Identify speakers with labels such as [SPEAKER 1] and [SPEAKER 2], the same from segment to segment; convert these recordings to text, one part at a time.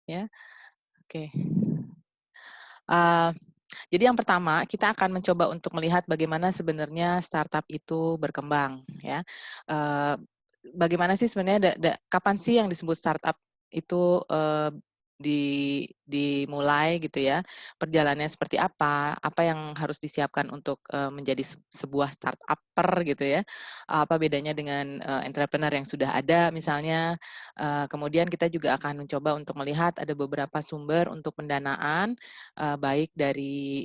[SPEAKER 1] ya. Oke. Eee, jadi yang pertama, kita akan mencoba untuk melihat bagaimana sebenarnya startup itu berkembang, ya. Eee, Bagaimana sih sebenarnya kapan sih yang disebut startup itu, dimulai gitu ya, perjalanannya seperti apa yang harus disiapkan untuk, menjadi sebuah startup-per gitu ya, apa bedanya dengan, entrepreneur yang sudah ada misalnya, kemudian kita juga akan mencoba untuk melihat ada beberapa sumber untuk pendanaan, baik dari,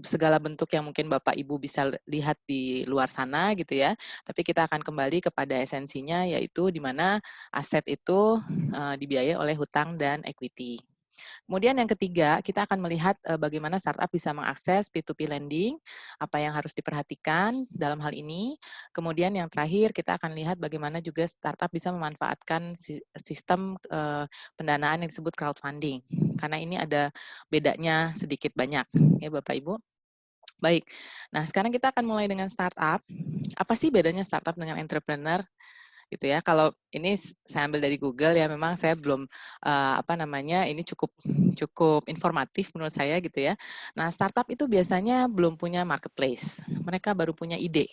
[SPEAKER 1] segala bentuk yang mungkin Bapak Ibu bisa lihat di luar sana gitu ya, tapi kita akan kembali kepada esensinya yaitu di mana aset itu, dibiayai oleh hutang dan equity. Kemudian yang ketiga, kita akan melihat, bagaimana startup bisa mengakses P2P lending, apa yang harus diperhatikan dalam hal ini. Kemudian yang terakhir, kita akan lihat bagaimana juga startup bisa memanfaatkan sistem, pendanaan yang disebut crowdfunding, karena ini ada bedanya sedikit banyak ya Bapak Ibu. Baik, nah sekarang kita akan mulai dengan startup. Apa sih bedanya startup dengan entrepreneur? Gitu ya. Kalau ini saya ambil dari Google ya, memang saya belum, apa namanya, ini cukup cukup informatif menurut saya gitu ya. Nah, startup itu biasanya belum punya marketplace, mereka baru punya ide,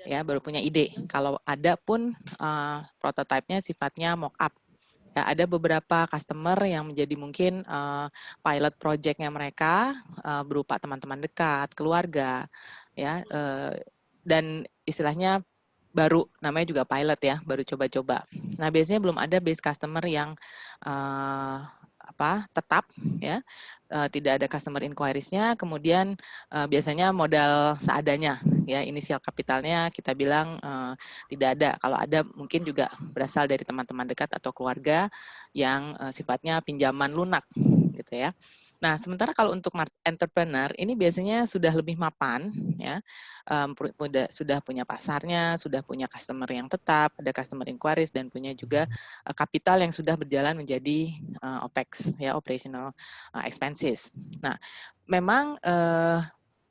[SPEAKER 1] ya, baru punya ide. Kalau ada pun, prototipe-nya sifatnya mock up. Ya, ada beberapa customer yang menjadi mungkin, pilot project-nya mereka, berupa teman-teman dekat, keluarga, ya, dan istilahnya baru, namanya juga pilot ya, baru coba-coba. Nah, biasanya belum ada base customer yang, tetap ya, tidak ada customer inquiries-nya, kemudian, biasanya modal seadanya ya, inisial kapitalnya kita bilang, tidak ada. Kalau ada mungkin juga berasal dari teman-teman dekat atau keluarga yang, sifatnya pinjaman lunak gitu ya. Nah, sementara kalau untuk entrepreneur ini biasanya sudah lebih mapan ya, sudah punya pasarnya, sudah punya customer yang tetap, ada customer inquiries dan punya juga, kapital yang sudah berjalan menjadi, OPEX ya, operational, expenses. Nah, memang,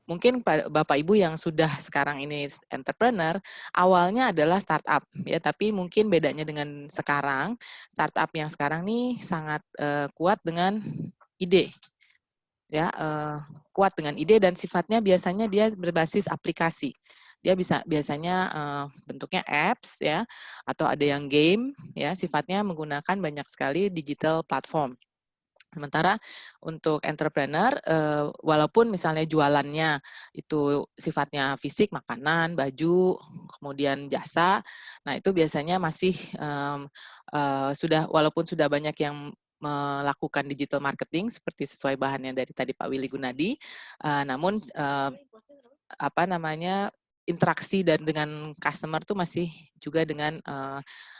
[SPEAKER 1] mungkin Bapak Ibu yang sudah sekarang ini entrepreneur, awalnya adalah startup ya, tapi mungkin bedanya dengan sekarang, startup yang sekarang nih sangat, kuat dengan ide ya, kuat dengan ide dan sifatnya biasanya dia berbasis aplikasi. Dia biasanya, bentuknya apps ya, atau ada yang game ya, sifatnya menggunakan banyak sekali digital platform. Sementara untuk entrepreneur, walaupun misalnya jualannya itu sifatnya fisik, makanan, baju, kemudian jasa, nah itu biasanya masih, walaupun sudah banyak yang melakukan digital marketing seperti sesuai bahan yang dari tadi Pak Willy Gunadi, namun, apa namanya, interaksi dan dengan customer tuh masih juga dengan,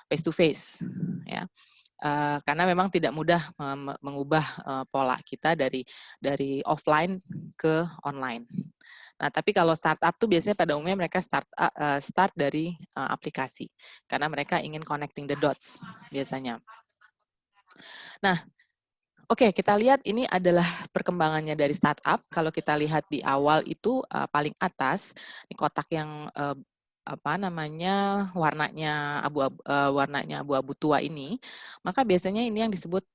[SPEAKER 1] face to face ya. Karena memang tidak mudah mengubah, pola kita dari offline ke online. Nah, tapi kalau startup tuh biasanya pada umumnya mereka start dari, aplikasi, karena mereka ingin connecting the dots biasanya. Nah, oke, kita lihat ini adalah perkembangannya dari startup. Kalau kita lihat di awal itu, paling atas, di kotak yang, warnanya abu-abu tua ini, maka biasanya ini yang disebut,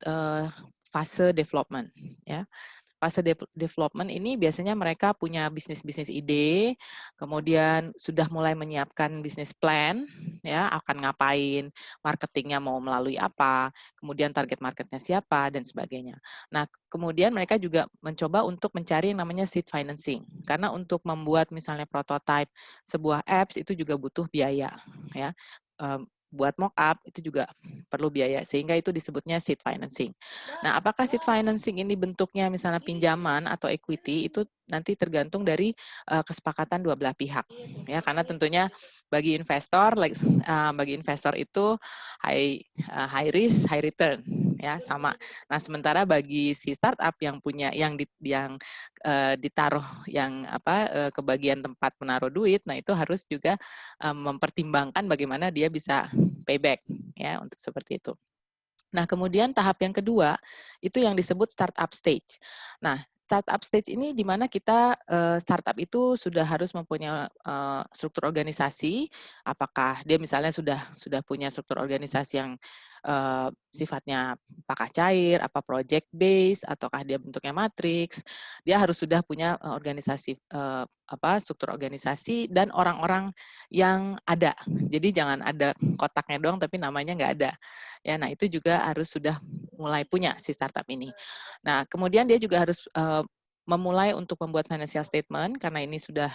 [SPEAKER 1] fase development, ya. Fase development ini biasanya mereka punya bisnis-bisnis ide, kemudian sudah mulai menyiapkan bisnis plan, ya, akan ngapain, marketingnya mau melalui apa, kemudian target marketnya siapa, dan sebagainya. Nah, kemudian mereka juga mencoba untuk mencari yang namanya seed financing, karena untuk membuat misalnya prototype sebuah apps itu juga butuh biaya, ya. Buat mock up itu juga perlu biaya, sehingga itu disebutnya seed financing. Nah, apakah seed financing ini bentuknya misalnya pinjaman atau equity, itu nanti tergantung dari, kesepakatan dua belah pihak, ya. Karena tentunya bagi investor itu high risk, high return, ya, sama. Nah, sementara bagi si startup yang punya ditaruh ke bagian tempat menaruh duit, nah itu harus juga, mempertimbangkan bagaimana dia bisa payback, ya, untuk seperti itu. Nah, kemudian tahap yang kedua, itu yang disebut startup stage. Nah, startup stage ini di mana kita, startup itu sudah harus mempunyai, struktur organisasi, apakah dia misalnya sudah punya struktur organisasi yang, sifatnya apakah cair, apa project base, ataukah dia bentuknya matriks. Dia harus sudah punya organisasi struktur organisasi dan orang-orang yang ada. Jadi jangan ada kotaknya doang tapi namanya nggak ada. Ya, nah itu juga harus sudah mulai punya si startup ini. Nah, kemudian dia juga harus memulai untuk membuat financial statement karena ini sudah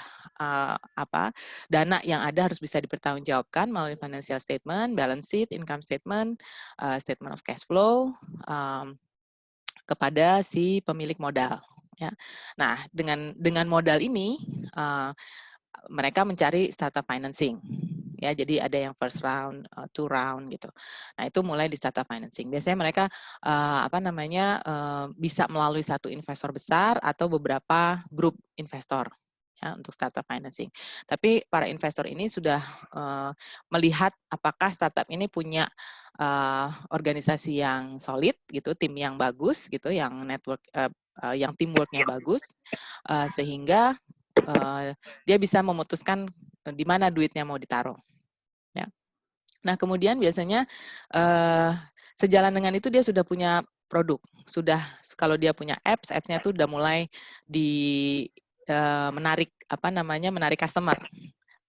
[SPEAKER 1] dana yang ada harus bisa dipertanggungjawabkan melalui financial statement, balance sheet, income statement, statement of cash flow kepada si pemilik modal. Ya. Nah, dengan modal ini mereka mencari startup financing. Ya, jadi ada yang first round, two round gitu. Nah, itu mulai di startup financing. Biasanya mereka bisa melalui satu investor besar atau beberapa grup investor ya untuk startup financing. Tapi para investor ini sudah melihat apakah startup ini punya organisasi yang solid gitu, tim yang bagus gitu, yang network yang teamworknya bagus, sehingga dia bisa memutuskan di mana duitnya mau ditaruh. Ya. Nah, kemudian biasanya sejalan dengan itu dia sudah punya produk. Sudah kalau dia punya apps-nya tuh udah mulai menarik menarik customer.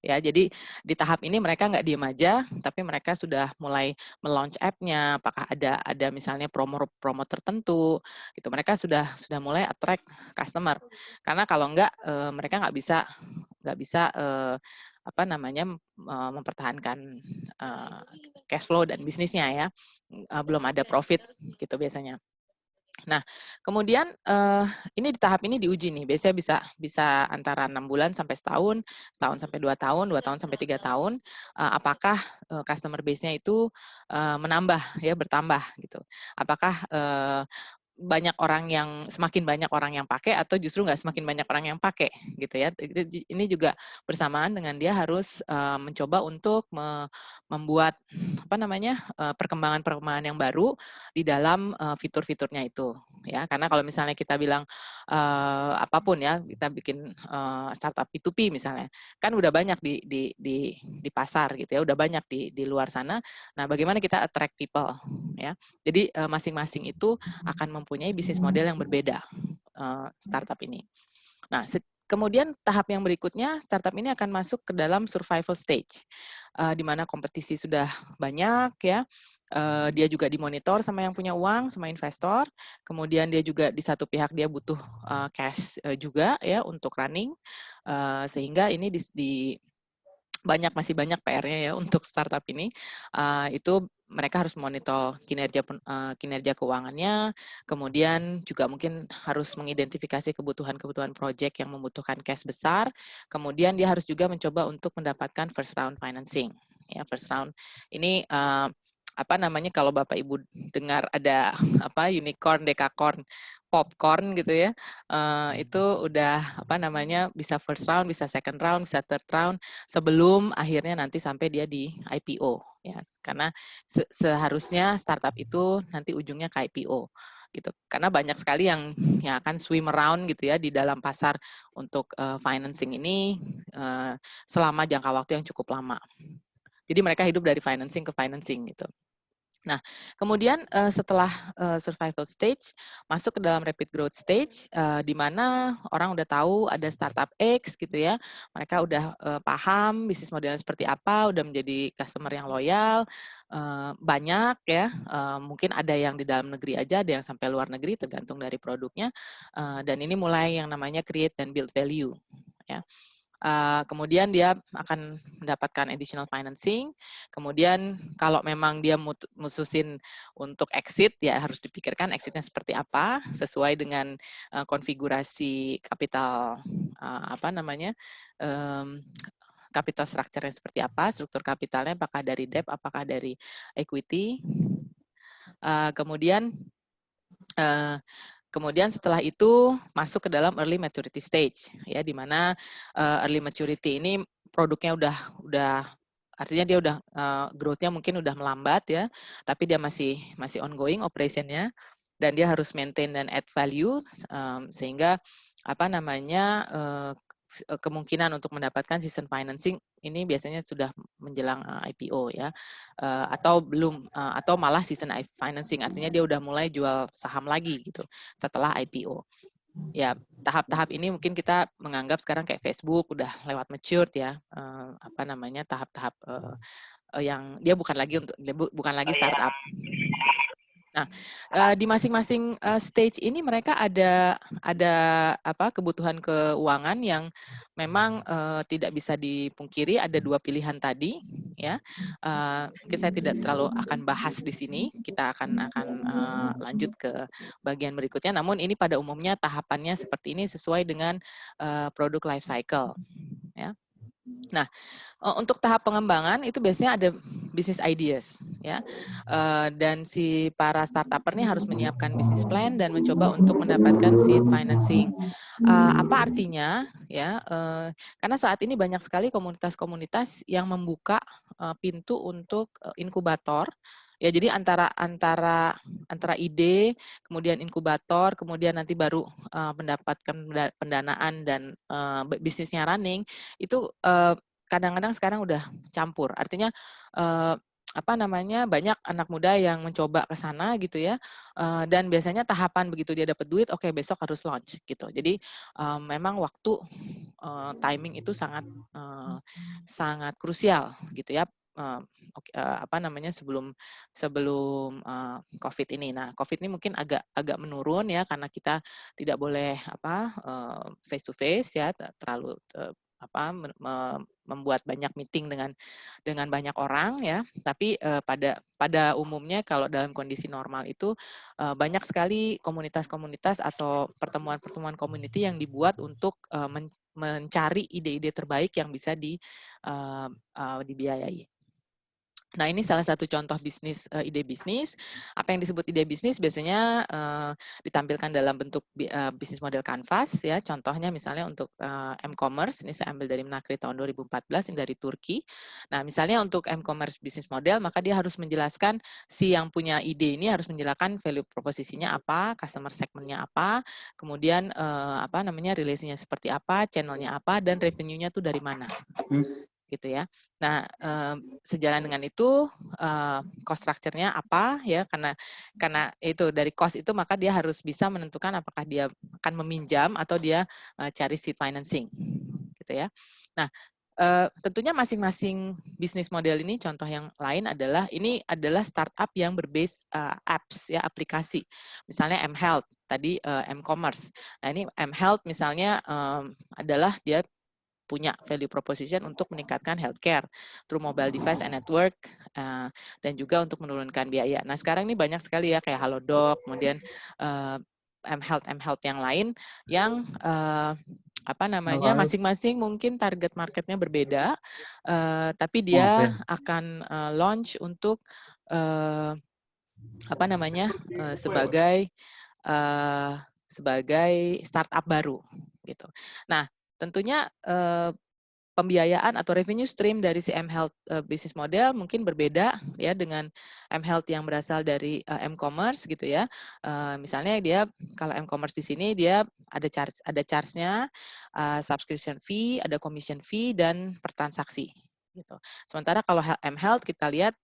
[SPEAKER 1] Ya, jadi di tahap ini mereka nggak diem aja, tapi mereka sudah mulai melaunch app-nya. Apakah ada misalnya promo tertentu, gitu. Mereka sudah mulai attract customer. Karena kalau nggak mereka nggak bisa mempertahankan cash flow dan bisnisnya ya. Belum ada profit gitu biasanya. Nah, kemudian ini di tahap ini diuji nih. Biasanya bisa antara 6 bulan sampai setahun, setahun sampai 2 tahun, 2 tahun sampai 3 tahun. Apakah customer base-nya itu bertambah gitu. Apakah semakin banyak orang yang pakai atau justru nggak semakin banyak orang yang pakai gitu ya. Ini juga bersamaan dengan dia harus mencoba untuk membuat perkembangan-perkembangan yang baru di dalam fitur-fiturnya itu ya. Karena kalau misalnya kita bilang apapun ya, kita bikin startup P2P misalnya, kan udah banyak di pasar gitu ya, udah banyak di luar sana. Nah, bagaimana kita attract people ya. Jadi masing-masing itu akan mempunyai bisnis model yang berbeda startup ini. Nah, kemudian tahap yang berikutnya startup ini akan masuk ke dalam survival stage, di mana kompetisi sudah banyak ya. Dia juga dimonitor sama yang punya uang, sama investor. Kemudian dia juga di satu pihak dia butuh cash juga ya untuk running, sehingga ini masih banyak PR-nya ya untuk startup ini. Itu mereka harus memonitor kinerja keuangannya, kemudian juga mungkin harus mengidentifikasi kebutuhan-kebutuhan proyek yang membutuhkan cash besar, kemudian dia harus juga mencoba untuk mendapatkan first round financing. Ya, first round ini kalau Bapak Ibu dengar ada unicorn, dekakorn, popcorn gitu ya, itu udah bisa first round, bisa second round, bisa third round sebelum akhirnya nanti sampai dia di IPO ya. Karena seharusnya startup itu nanti ujungnya ke IPO gitu. Karena banyak sekali yang akan swim around gitu ya di dalam pasar untuk financing ini selama jangka waktu yang cukup lama. Jadi mereka hidup dari financing ke financing gitu. Nah, kemudian setelah survival stage, masuk ke dalam rapid growth stage, di mana orang udah tahu ada startup X gitu ya, mereka udah paham bisnis modelnya seperti apa, udah menjadi customer yang loyal, banyak ya, mungkin ada yang di dalam negeri aja, ada yang sampai luar negeri, tergantung dari produknya, dan ini mulai yang namanya create dan build value ya. Kemudian dia akan mendapatkan additional financing. Kemudian kalau memang dia mutusin untuk exit, ya harus dipikirkan exitnya seperti apa, sesuai dengan konfigurasi kapital capital structure-nya seperti apa, struktur kapitalnya apakah dari debt, apakah dari equity. Kemudian setelah itu masuk ke dalam early maturity stage ya, di mana early maturity ini produknya udah artinya dia udah growth-nya mungkin udah melambat ya, tapi dia masih ongoing operation-nya dan dia harus maintain dan add value sehingga kemungkinan untuk mendapatkan season financing ini biasanya sudah menjelang IPO ya, atau belum, atau malah season financing, artinya dia udah mulai jual saham lagi gitu setelah IPO. Ya, tahap-tahap ini mungkin kita menganggap sekarang kayak Facebook udah lewat matured ya, apa namanya, tahap-tahap yang dia bukan lagi startup. Nah, di masing-masing stage ini mereka ada apa, kebutuhan keuangan yang memang tidak bisa dipungkiri. Ada 2 pilihan tadi, ya. Mungkin saya tidak terlalu akan bahas di sini. Kita akan lanjut ke bagian berikutnya. Namun ini pada umumnya tahapannya seperti ini sesuai dengan produk life cycle, ya. Nah, untuk tahap pengembangan itu biasanya ada business ideas ya, dan si para startuper ini harus menyiapkan business plan dan mencoba untuk mendapatkan seed financing. Apa artinya ya? Karena saat ini banyak sekali komunitas-komunitas yang membuka pintu untuk inkubator. Ya, jadi antara ide, kemudian inkubator, kemudian nanti baru mendapatkan pendanaan dan bisnisnya running itu kadang-kadang sekarang udah campur. Artinya apa namanya, banyak anak muda yang mencoba ke sana gitu ya, dan biasanya tahapan begitu dia dapat duit, oke besok harus launch gitu. Jadi memang waktu timing itu sangat sangat krusial gitu ya. Apa namanya, sebelum COVID ini. Nah, COVID ini mungkin agak menurun ya karena kita tidak boleh apa face to face ya, terlalu apa membuat banyak meeting dengan banyak orang ya. Tapi pada umumnya kalau dalam kondisi normal itu banyak sekali komunitas-komunitas atau pertemuan-pertemuan community yang dibuat untuk mencari ide-ide terbaik yang bisa dibiayai. Nah, ini salah satu contoh bisnis, ide bisnis. Apa yang disebut ide bisnis biasanya ditampilkan dalam bentuk bisnis model kanvas ya. Contohnya misalnya untuk m-commerce, ini saya ambil dari Menakri tahun 2014, ini dari Turki. Nah, misalnya untuk m-commerce bisnis model, maka dia harus menjelaskan, si yang punya ide ini harus menjelaskan value proposisinya apa, customer segmentnya apa, kemudian apa namanya, relasinya seperti apa, channelnya apa, dan revenue-nya tuh dari mana. Gitu ya. Nah, sejalan dengan itu cost structure-nya apa ya, karena itu dari cost itu maka dia harus bisa menentukan apakah dia akan meminjam atau dia cari seed financing gitu ya. Nah, tentunya masing-masing bisnis model ini, contoh yang lain adalah ini adalah startup yang berbase apps ya, aplikasi. Misalnya mHealth tadi, m-commerce. Nah, ini mHealth misalnya adalah dia punya value proposition untuk meningkatkan healthcare through mobile device and network, dan juga untuk menurunkan biaya. Nah, sekarang ini banyak sekali ya kayak Halodoc, kemudian mHealth yang lain yang apa namanya, masing-masing mungkin target marketnya berbeda, tapi dia akan launch untuk apa namanya, sebagai startup baru gitu. Nah, tentunya pembiayaan atau revenue stream dari si mHealth business model mungkin berbeda ya dengan mHealth yang berasal dari m-commerce gitu ya. Misalnya dia kalau m-commerce di sini dia ada charge-nya, subscription fee, ada commission fee dan per transaksi gitu. Sementara kalau mHealth kita lihat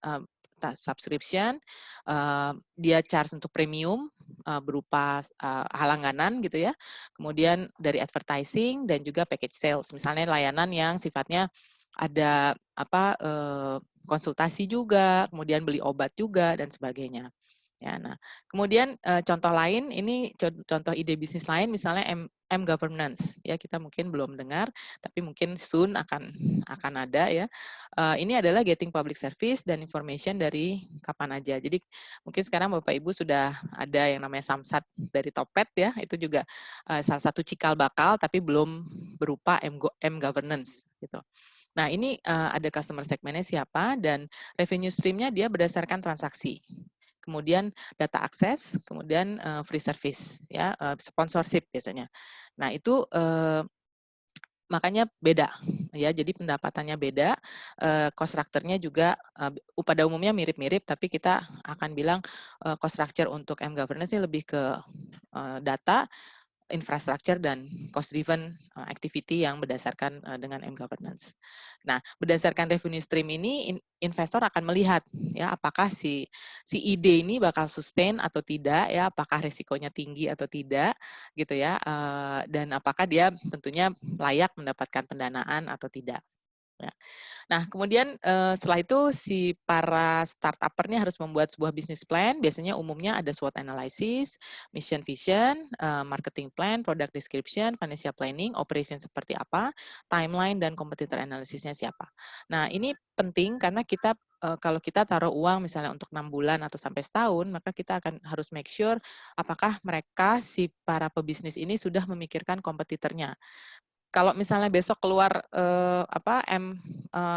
[SPEAKER 1] subscription, dia charge untuk premium berupa langganan gitu ya. Kemudian dari advertising dan juga package sales, misalnya layanan yang sifatnya ada apa konsultasi juga, kemudian beli obat juga dan sebagainya. Ya, nah, kemudian contoh lain ini contoh ide bisnis lain misalnya m-governance ya, kita mungkin belum dengar tapi mungkin soon akan ada ya. Ini adalah getting public service dan information dari kapan aja. Jadi mungkin sekarang Bapak Ibu sudah ada yang namanya Samsat dari Topet ya, itu juga salah satu cikal bakal tapi belum berupa m-governance gitu. Nah, ini ada customer segmentnya siapa dan revenue stream-nya dia berdasarkan transaksi. Kemudian data akses, kemudian free service ya, sponsorship biasanya. Nah, itu makanya beda ya, jadi pendapatannya beda, cost structure-nya juga pada umumnya mirip-mirip, tapi kita akan bilang cost structure untuk m-governance ini lebih ke data, infrastructure dan cost driven activity yang berdasarkan dengan M-governance. Nah, berdasarkan revenue stream ini investor akan melihat ya apakah si ide ini bakal sustain atau tidak ya, apakah resikonya tinggi atau tidak gitu ya, dan apakah dia tentunya layak mendapatkan pendanaan atau tidak. Ya. Nah, kemudian setelah itu si para startupper ini harus membuat sebuah business plan. Biasanya umumnya ada SWOT analysis, mission vision, marketing plan, product description, financial planning, operation seperti apa, timeline dan competitor analysisnya siapa. Nah, ini penting karena kita kalau kita taruh uang misalnya untuk 6 bulan atau sampai setahun, maka kita akan harus make sure apakah mereka si para pebisnis ini sudah memikirkan kompetitornya. Kalau misalnya besok keluar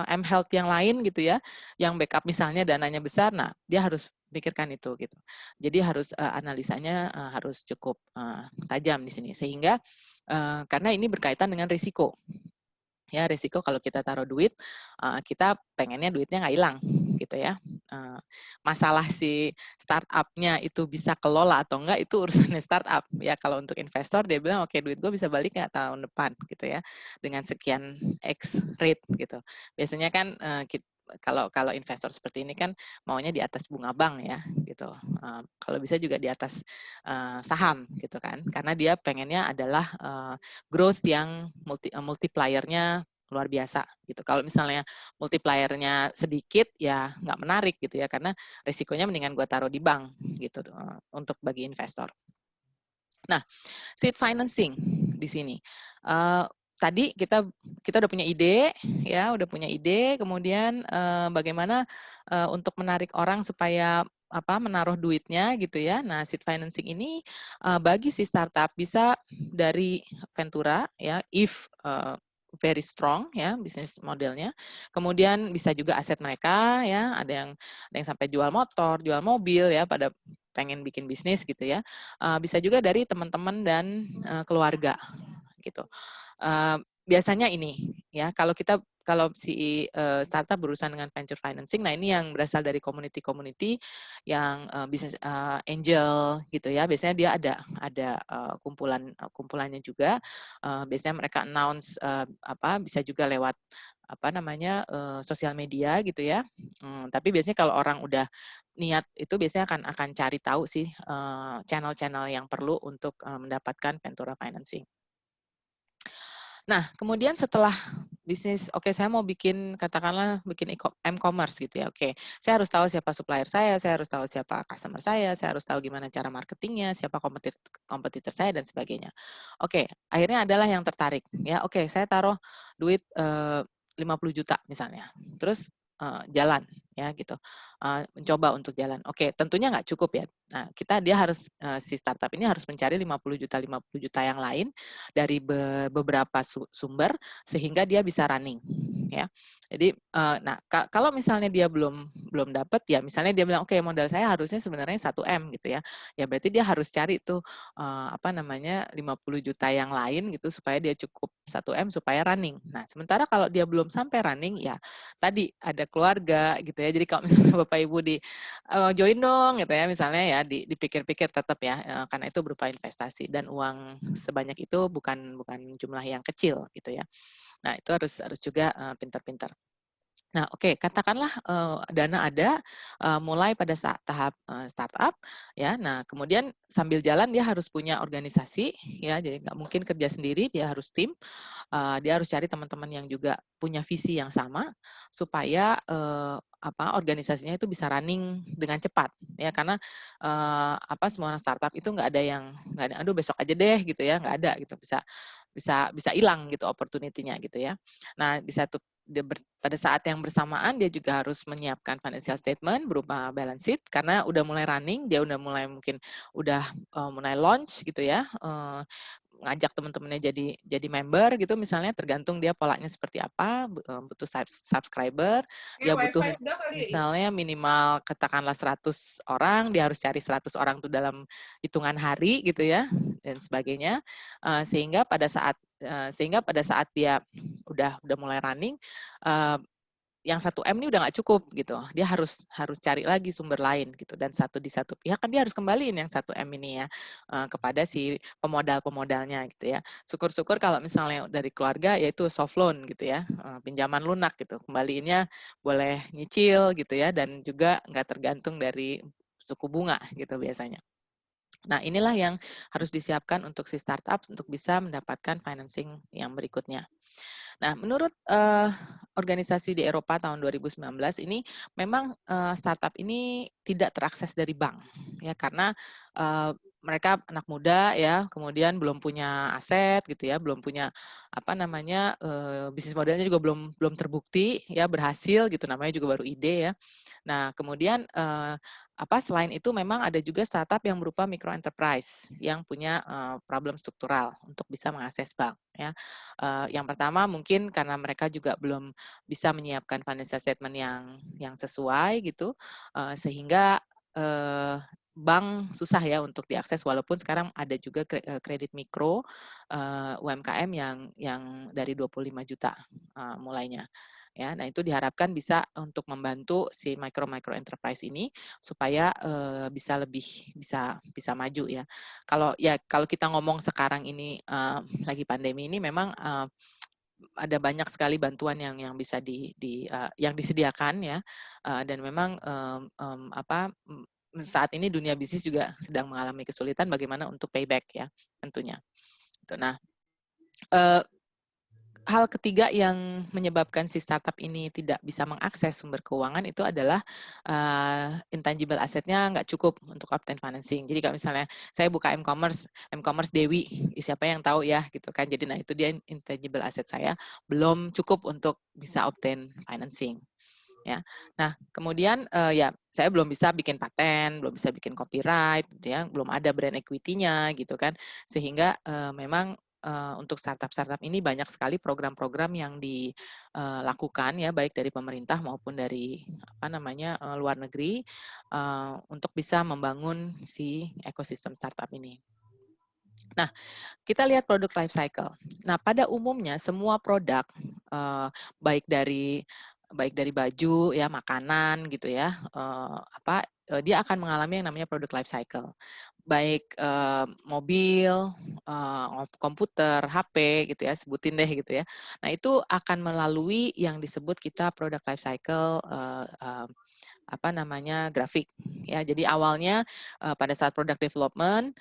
[SPEAKER 1] M-Health yang lain gitu ya, yang backup misalnya dananya besar, nah dia harus pikirkan itu gitu. Jadi harus analisanya harus cukup tajam di sini sehingga karena ini berkaitan dengan risiko. Ya risiko kalau kita taruh duit, kita pengennya duitnya nggak hilang gitu ya. Masalah si startup-nya itu bisa kelola atau enggak itu urusannya startup ya. Kalau untuk investor dia bilang oke duit gue bisa balik nggak tahun depan gitu ya dengan sekian X rate gitu. Biasanya kan kalau investor seperti ini kan maunya di atas bunga bank ya gitu. Kalau bisa juga di atas saham gitu kan, karena dia pengennya adalah growth yang multiplier-nya luar biasa gitu. Kalau misalnya multiplier-nya sedikit ya nggak menarik gitu ya, karena risikonya mendingan gue taruh di bank gitu untuk bagi investor. Nah, seed financing di sini. Tadi kita udah punya ide ya, kemudian bagaimana untuk menarik orang supaya menaruh duitnya gitu ya. Nah, seed financing ini bagi si startup bisa dari Ventura ya, if very strong ya bisnis modelnya. Kemudian bisa juga aset mereka ya, ada yang sampai jual motor, jual mobil ya, pada pengen bikin bisnis gitu ya. Bisa juga dari teman-teman dan keluarga gitu. Biasanya ini ya kalau si startup berurusan dengan venture financing, nah ini yang berasal dari community yang bisnis angel gitu ya. Biasanya dia ada kumpulannya juga. Biasanya mereka announce bisa juga lewat sosial media gitu ya. Tapi biasanya kalau orang udah niat itu biasanya akan cari tahu sih channel-channel yang perlu untuk mendapatkan Ventura financing. Nah, kemudian setelah bisnis, oke saya mau katakanlah bikin e-commerce gitu ya. Oke, saya harus tahu siapa supplier saya harus tahu siapa customer saya harus tahu gimana cara marketingnya, siapa kompetitor saya dan sebagainya. Oke, akhirnya adalah yang tertarik ya. Oke, saya taruh duit 50 juta misalnya. Terus jalan ya gitu. Mencoba untuk jalan. Oke, tentunya nggak cukup ya. Nah, dia harus si startup ini harus mencari 50 juta yang lain dari beberapa sumber sehingga dia bisa running ya. Jadi nah kalau misalnya dia belum dapat ya, misalnya dia bilang oke modal saya harusnya sebenarnya 1 M gitu ya. Ya berarti dia harus cari tuh 50 juta yang lain gitu supaya dia cukup 1 M supaya running. Nah, sementara kalau dia belum sampai running ya tadi ada keluarga gitu ya. Jadi kalau misalnya Bapak Ibu join dong gitu ya misalnya ya, dipikir-pikir tetap ya, karena itu berupa investasi dan uang sebanyak itu bukan jumlah yang kecil gitu ya. Nah, itu harus juga pintar-pintar. Nah, oke, katakanlah dana ada mulai pada saat tahap startup ya. Nah, kemudian sambil jalan dia harus punya organisasi ya. Jadi nggak mungkin kerja sendiri, dia harus tim. Dia harus cari teman-teman yang juga punya visi yang sama supaya organisasinya itu bisa running dengan cepat ya, karena semua orang startup itu nggak ada aduh besok aja deh gitu ya, nggak ada gitu, bisa hilang gitu opportunity-nya gitu ya. Nah, pada saat yang bersamaan dia juga harus menyiapkan financial statement berupa balance sheet karena udah mulai running, dia udah mulai mulai launch gitu ya, ngajak teman-temannya jadi member gitu misalnya, tergantung dia polanya seperti apa, butuh subscriber, dia butuh misalnya minimal katakanlah 100 orang, dia harus cari 100 orang tuh dalam hitungan hari gitu ya dan sebagainya, sehingga pada saat dia udah mulai running, yang 1M ini udah nggak cukup gitu. Dia harus cari lagi sumber lain gitu. Dan di satu pihak kan dia harus kembaliin yang 1M ini ya kepada si pemodalnya gitu ya. Syukur-syukur kalau misalnya dari keluarga yaitu soft loan gitu ya, pinjaman lunak gitu. Kembaliinnya boleh nyicil gitu ya, dan juga nggak tergantung dari suku bunga gitu biasanya. Nah, inilah yang harus disiapkan untuk si startup untuk bisa mendapatkan financing yang berikutnya. Nah, menurut organisasi di Eropa tahun 2019 ini memang startup ini tidak terakses dari bank ya, karena mereka anak muda ya, kemudian belum punya aset gitu ya, belum punya apa namanya bisnis modelnya juga belum terbukti ya berhasil gitu, namanya juga baru ide ya. Nah, kemudian selain itu memang ada juga startup yang berupa micro enterprise yang punya problem struktural untuk bisa mengakses bank ya. Yang pertama mungkin karena mereka juga belum bisa menyiapkan financial statement yang sesuai gitu, sehingga bank susah ya untuk diakses, walaupun sekarang ada juga kredit mikro UMKM yang dari 25 juta mulainya. Ya, nah itu diharapkan bisa untuk membantu si micro enterprise ini supaya bisa bisa maju ya. Kalau kita ngomong sekarang ini lagi pandemi ini memang ada banyak sekali bantuan yang bisa yang disediakan ya, dan memang saat ini dunia bisnis juga sedang mengalami kesulitan bagaimana untuk payback ya tentunya. Nah, hal ketiga yang menyebabkan si startup ini tidak bisa mengakses sumber keuangan itu adalah intangible asetnya nggak cukup untuk obtain financing. Jadi kalau misalnya saya buka m-commerce Dewi, siapa yang tahu ya gitu kan. Jadi nah itu dia intangible aset saya belum cukup untuk bisa obtain financing. Ya, nah kemudian ya saya belum bisa bikin paten, belum bisa bikin copyright, gitu ya, belum ada brand equity-nya gitu kan, sehingga memang untuk startup-startup ini banyak sekali program-program yang dilakukan ya baik dari pemerintah maupun dari luar negeri untuk bisa membangun si ekosistem startup ini. Nah, kita lihat produk life cycle. Nah, pada umumnya semua produk baik dari baju ya, makanan gitu ya, dia akan mengalami yang namanya produk life cycle. Baik mobil, komputer, HP gitu ya, sebutin deh gitu ya. Nah, itu akan melalui yang disebut kita product life cycle grafik ya. Jadi awalnya pada saat product development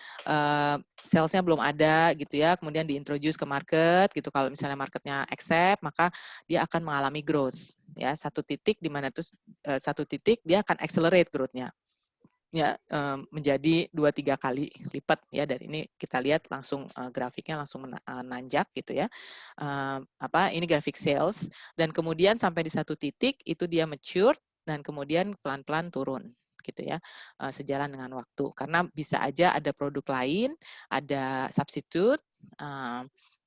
[SPEAKER 1] salesnya belum ada gitu ya, kemudian diintroduce ke market gitu. Kalau misalnya marketnya accept, maka dia akan mengalami growth ya, satu titik di mana terus satu titik dia akan accelerate growth-nya ya, menjadi 2-3 kali lipat ya. Dari ini kita lihat langsung grafiknya langsung nanjak gitu ya. Ini grafik sales, dan kemudian sampai di satu titik itu dia mature dan kemudian pelan-pelan turun gitu ya, sejalan dengan waktu. Karena bisa aja ada produk lain, ada substitute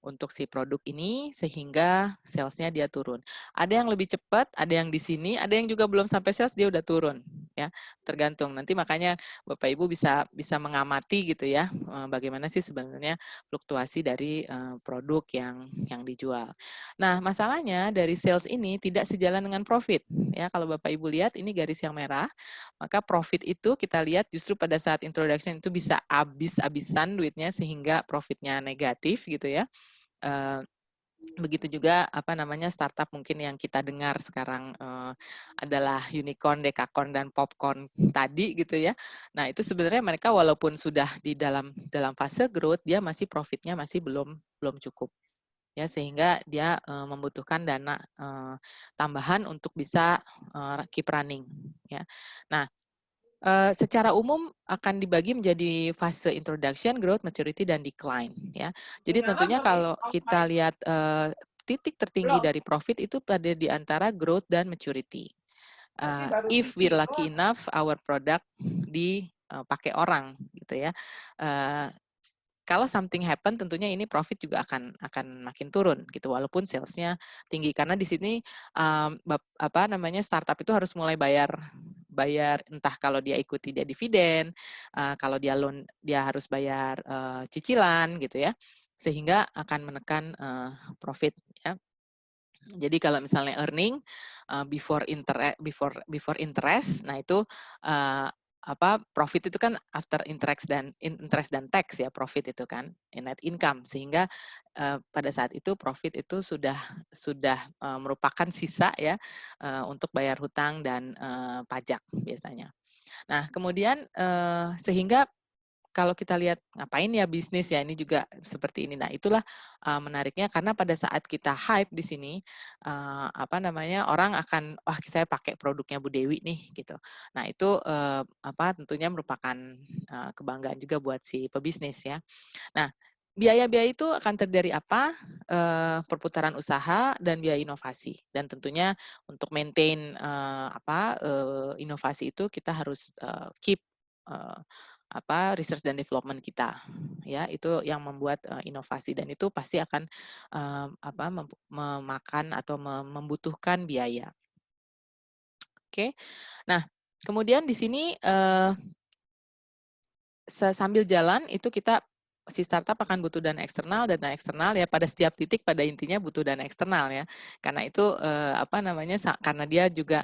[SPEAKER 1] untuk si produk ini sehingga salesnya dia turun. Ada yang lebih cepat, ada yang di sini, ada yang juga belum sampai sales dia udah turun ya, tergantung. Nanti makanya Bapak Ibu bisa mengamati gitu ya, bagaimana sih sebenarnya fluktuasi dari produk yang dijual. Nah, masalahnya dari sales ini tidak sejalan dengan profit ya. Kalau Bapak Ibu lihat ini garis yang merah, maka profit itu kita lihat justru pada saat introduction itu bisa habis-habisan duitnya sehingga profitnya negatif gitu ya. Begitu juga startup mungkin yang kita dengar sekarang adalah unicorn, dekakorn, dan popcorn tadi gitu ya. Nah, itu sebenarnya mereka walaupun sudah di dalam fase growth, dia masih profitnya masih belum cukup ya, sehingga dia membutuhkan dana tambahan untuk bisa keep running ya. Nah, secara umum akan dibagi menjadi fase introduction, growth, maturity, dan decline ya. Jadi tentunya kalau kita lihat titik tertinggi dari profit itu pada di antara growth dan maturity. If we're lucky enough, our product dipakai orang gitu ya. Kalau something happen, tentunya ini profit juga akan makin turun gitu, walaupun salesnya tinggi, karena di sini startup itu harus mulai bayar entah kalau dia ikuti dia dividen, kalau dia loan dia harus bayar cicilan gitu ya, sehingga akan menekan profit ya. Jadi kalau misalnya earning before interest, nah itu profit itu kan after interest dan tax ya, profit itu kan net income, sehingga pada saat itu profit itu sudah merupakan sisa ya untuk bayar hutang dan pajak biasanya. Nah kemudian sehingga kalau kita lihat ngapain ya bisnis ya, ini juga seperti ini. Nah itulah menariknya, karena pada saat kita hype di sini, orang akan, wah saya pakai produknya Bu Dewi nih gitu. Nah itu tentunya merupakan kebanggaan juga buat si pebisnis ya. Nah biaya-biaya itu akan terdiri apa? Perputaran usaha dan biaya inovasi. Dan tentunya untuk maintain inovasi itu kita harus keep research dan development kita, ya itu yang membuat inovasi, dan itu pasti akan memakan atau membutuhkan biaya. Oke, nah kemudian di sini sambil jalan itu si startup akan butuh dana eksternal ya, pada setiap titik pada intinya butuh dana eksternal ya, karena itu karena dia juga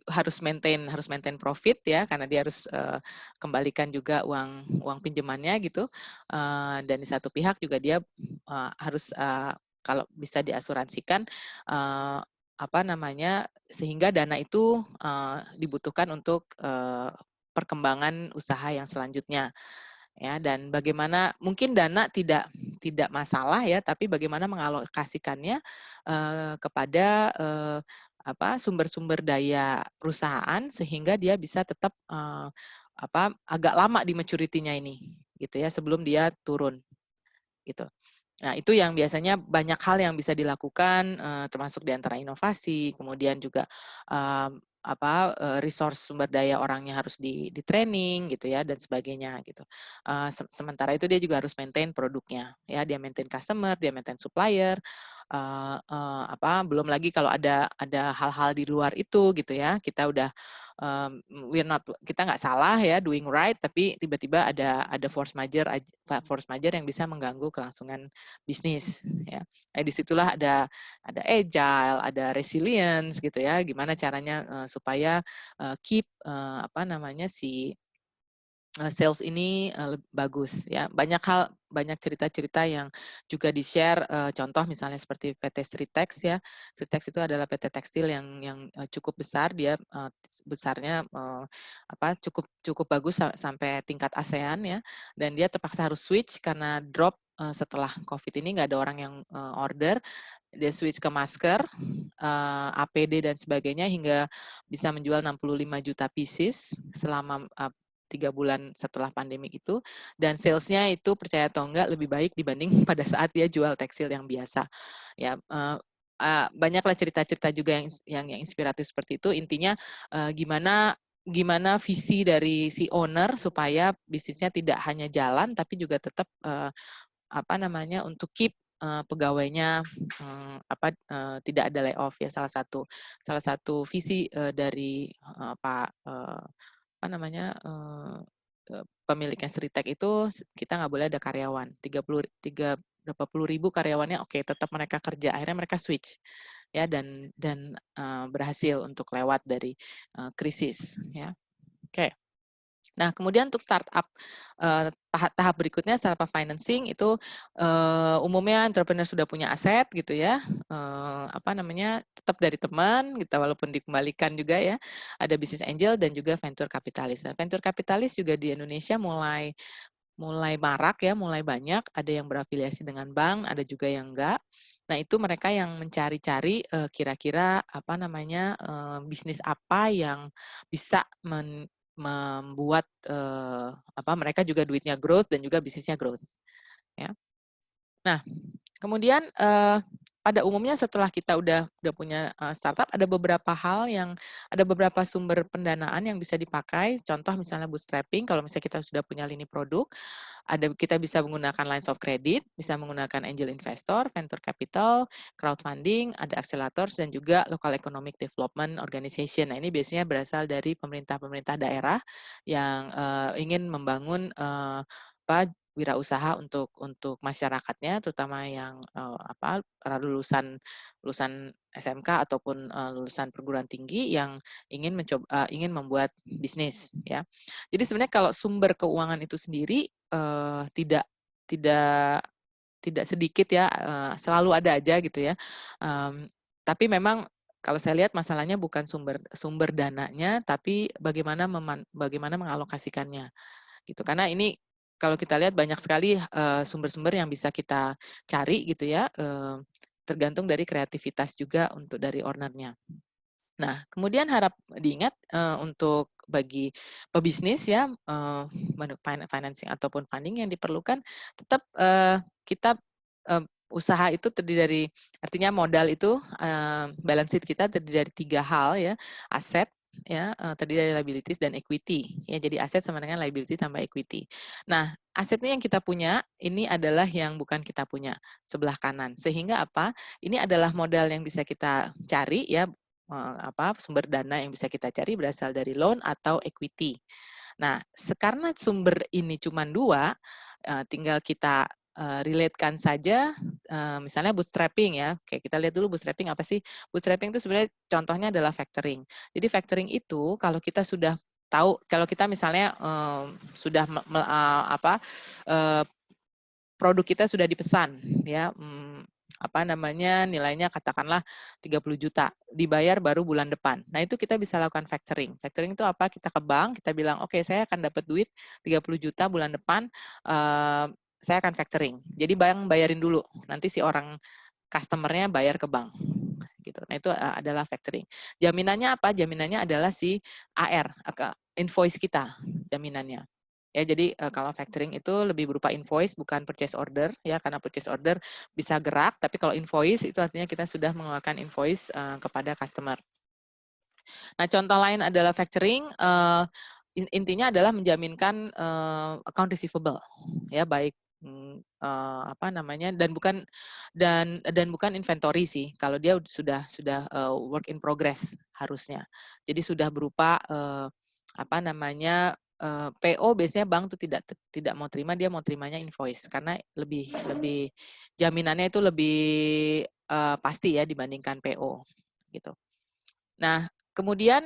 [SPEAKER 1] harus maintain profit ya, karena dia harus kembalikan juga uang pinjamannya gitu, dan di satu pihak juga dia harus kalau bisa diasuransikan sehingga dana itu dibutuhkan untuk perkembangan usaha yang selanjutnya ya, dan bagaimana mungkin dana tidak masalah ya, tapi bagaimana mengalokasikannya kepada sumber-sumber daya perusahaan sehingga dia bisa tetap agak lama di maturity-nya ini gitu ya, sebelum dia turun gitu. Nah, itu yang biasanya banyak hal yang bisa dilakukan, termasuk di antara inovasi, kemudian juga resource sumber daya orangnya harus di-training gitu ya, dan sebagainya gitu. Sementara itu dia juga harus maintain produknya ya, dia maintain customer, dia maintain supplier, belum lagi kalau ada hal-hal di luar itu gitu ya, kita udah kita nggak salah ya doing right, tapi tiba-tiba ada force major yang bisa mengganggu kelangsungan bisnis ya. Disitulah ada agile, ada resilience gitu ya, gimana caranya supaya keep si sales ini bagus ya. Banyak cerita-cerita yang juga di-share, contoh misalnya seperti PT Sritex ya. Sritex itu adalah PT tekstil yang cukup besar, dia besarnya cukup bagus sampai tingkat ASEAN ya, dan dia terpaksa harus switch karena drop setelah COVID ini, nggak ada orang yang order. Dia switch ke masker, APD dan sebagainya, hingga bisa menjual 65 juta pieces selama 3 bulan setelah pandemi itu, dan sales-nya itu percaya atau enggak lebih baik dibanding pada saat dia jual tekstil yang biasa. Ya, banyaklah cerita-cerita juga yang inspiratif seperti itu. Intinya gimana visi dari si owner supaya bisnisnya tidak hanya jalan tapi juga tetap untuk keep pegawainya tidak ada layoff ya. Salah satu visi dari pemiliknya Sritek itu, kita nggak boleh ada karyawan. 30 berapa puluh ribu karyawannya, oke, tetap mereka kerja. Akhirnya mereka switch ya, dan berhasil untuk lewat dari krisis ya. Oke. Nah, kemudian untuk startup tahap berikutnya, startup financing itu umumnya entrepreneur sudah punya aset gitu ya, tetap dari teman gitu, walaupun dikembalikan juga ya. Ada business angel dan juga venture capitalist. Nah, venture capitalist juga di Indonesia mulai marak ya, mulai banyak. Ada yang berafiliasi dengan bank, ada juga yang enggak. Nah, itu mereka yang mencari-cari kira-kira bisnis apa yang bisa membuat mereka juga duitnya growth dan juga bisnisnya growth ya. Nah, kemudian pada umumnya setelah kita udah punya startup, ada beberapa sumber pendanaan yang bisa dipakai. Contoh misalnya bootstrapping, kalau misalnya kita sudah punya lini produk, kita bisa menggunakan lines of credit, bisa menggunakan angel investor, venture capital, crowdfunding, ada accelerators, dan juga local economic development organization. Nah, ini biasanya berasal dari pemerintah daerah yang ingin membangun wirausaha untuk masyarakatnya, terutama yang lulusan lulusan SMK ataupun lulusan perguruan tinggi yang ingin membuat bisnis, ya. Jadi sebenarnya kalau sumber keuangan itu sendiri tidak tidak tidak sedikit ya, selalu ada aja gitu ya. Tapi memang kalau saya lihat masalahnya bukan sumber sumber dananya, tapi bagaimana mengalokasikannya, gitu. Karena ini kalau kita lihat banyak sekali, sumber-sumber yang bisa kita cari gitu ya, tergantung dari kreativitas juga untuk dari owner-nya. Nah, kemudian harap diingat, untuk bagi pebisnis ya, financing ataupun funding yang diperlukan tetap, kita, usaha itu terdiri dari artinya modal itu, balance sheet kita terdiri dari 3 hal ya, aset ya, terdiri dari liabilities dan equity ya. Jadi aset sama dengan liability tambah equity. Nah, asetnya yang kita punya, ini adalah yang bukan kita punya, sebelah kanan. Sehingga apa, ini adalah modal yang bisa kita cari ya, sumber dana yang bisa kita cari berasal dari loan atau equity. Nah, karena sumber ini cuma 2, tinggal kita, relate-kan saja, misalnya bootstrapping ya, kayak kita lihat dulu bootstrapping apa sih? Bootstrapping itu sebenarnya contohnya adalah factoring. Jadi factoring itu kalau kita sudah tahu, kalau kita misalnya, sudah produk kita sudah dipesan ya, nilainya katakanlah 30 juta, dibayar baru bulan depan. Nah, itu kita bisa lakukan factoring. Factoring itu apa? Kita ke bank, kita bilang, "Oke, saya akan dapat duit 30 juta bulan depan, saya akan factoring." Jadi bank bayarin dulu, nanti si orang customer-nya bayar ke bank, gitu. Nah, itu adalah factoring. Jaminannya apa? Jaminannya adalah si AR, invoice kita, jaminannya. Ya, jadi kalau factoring itu lebih berupa invoice bukan purchase order ya, karena purchase order bisa gerak, tapi kalau invoice itu artinya kita sudah mengeluarkan invoice kepada customer. Nah, contoh lain adalah factoring, intinya adalah menjaminkan account receivable ya, baik dan bukan inventory sih, kalau dia sudah work in progress harusnya. Jadi sudah berupa PO, biasanya bank tuh tidak mau terima, dia mau terimanya invoice karena lebih lebih jaminannya itu lebih pasti ya dibandingkan PO gitu. Nah, kemudian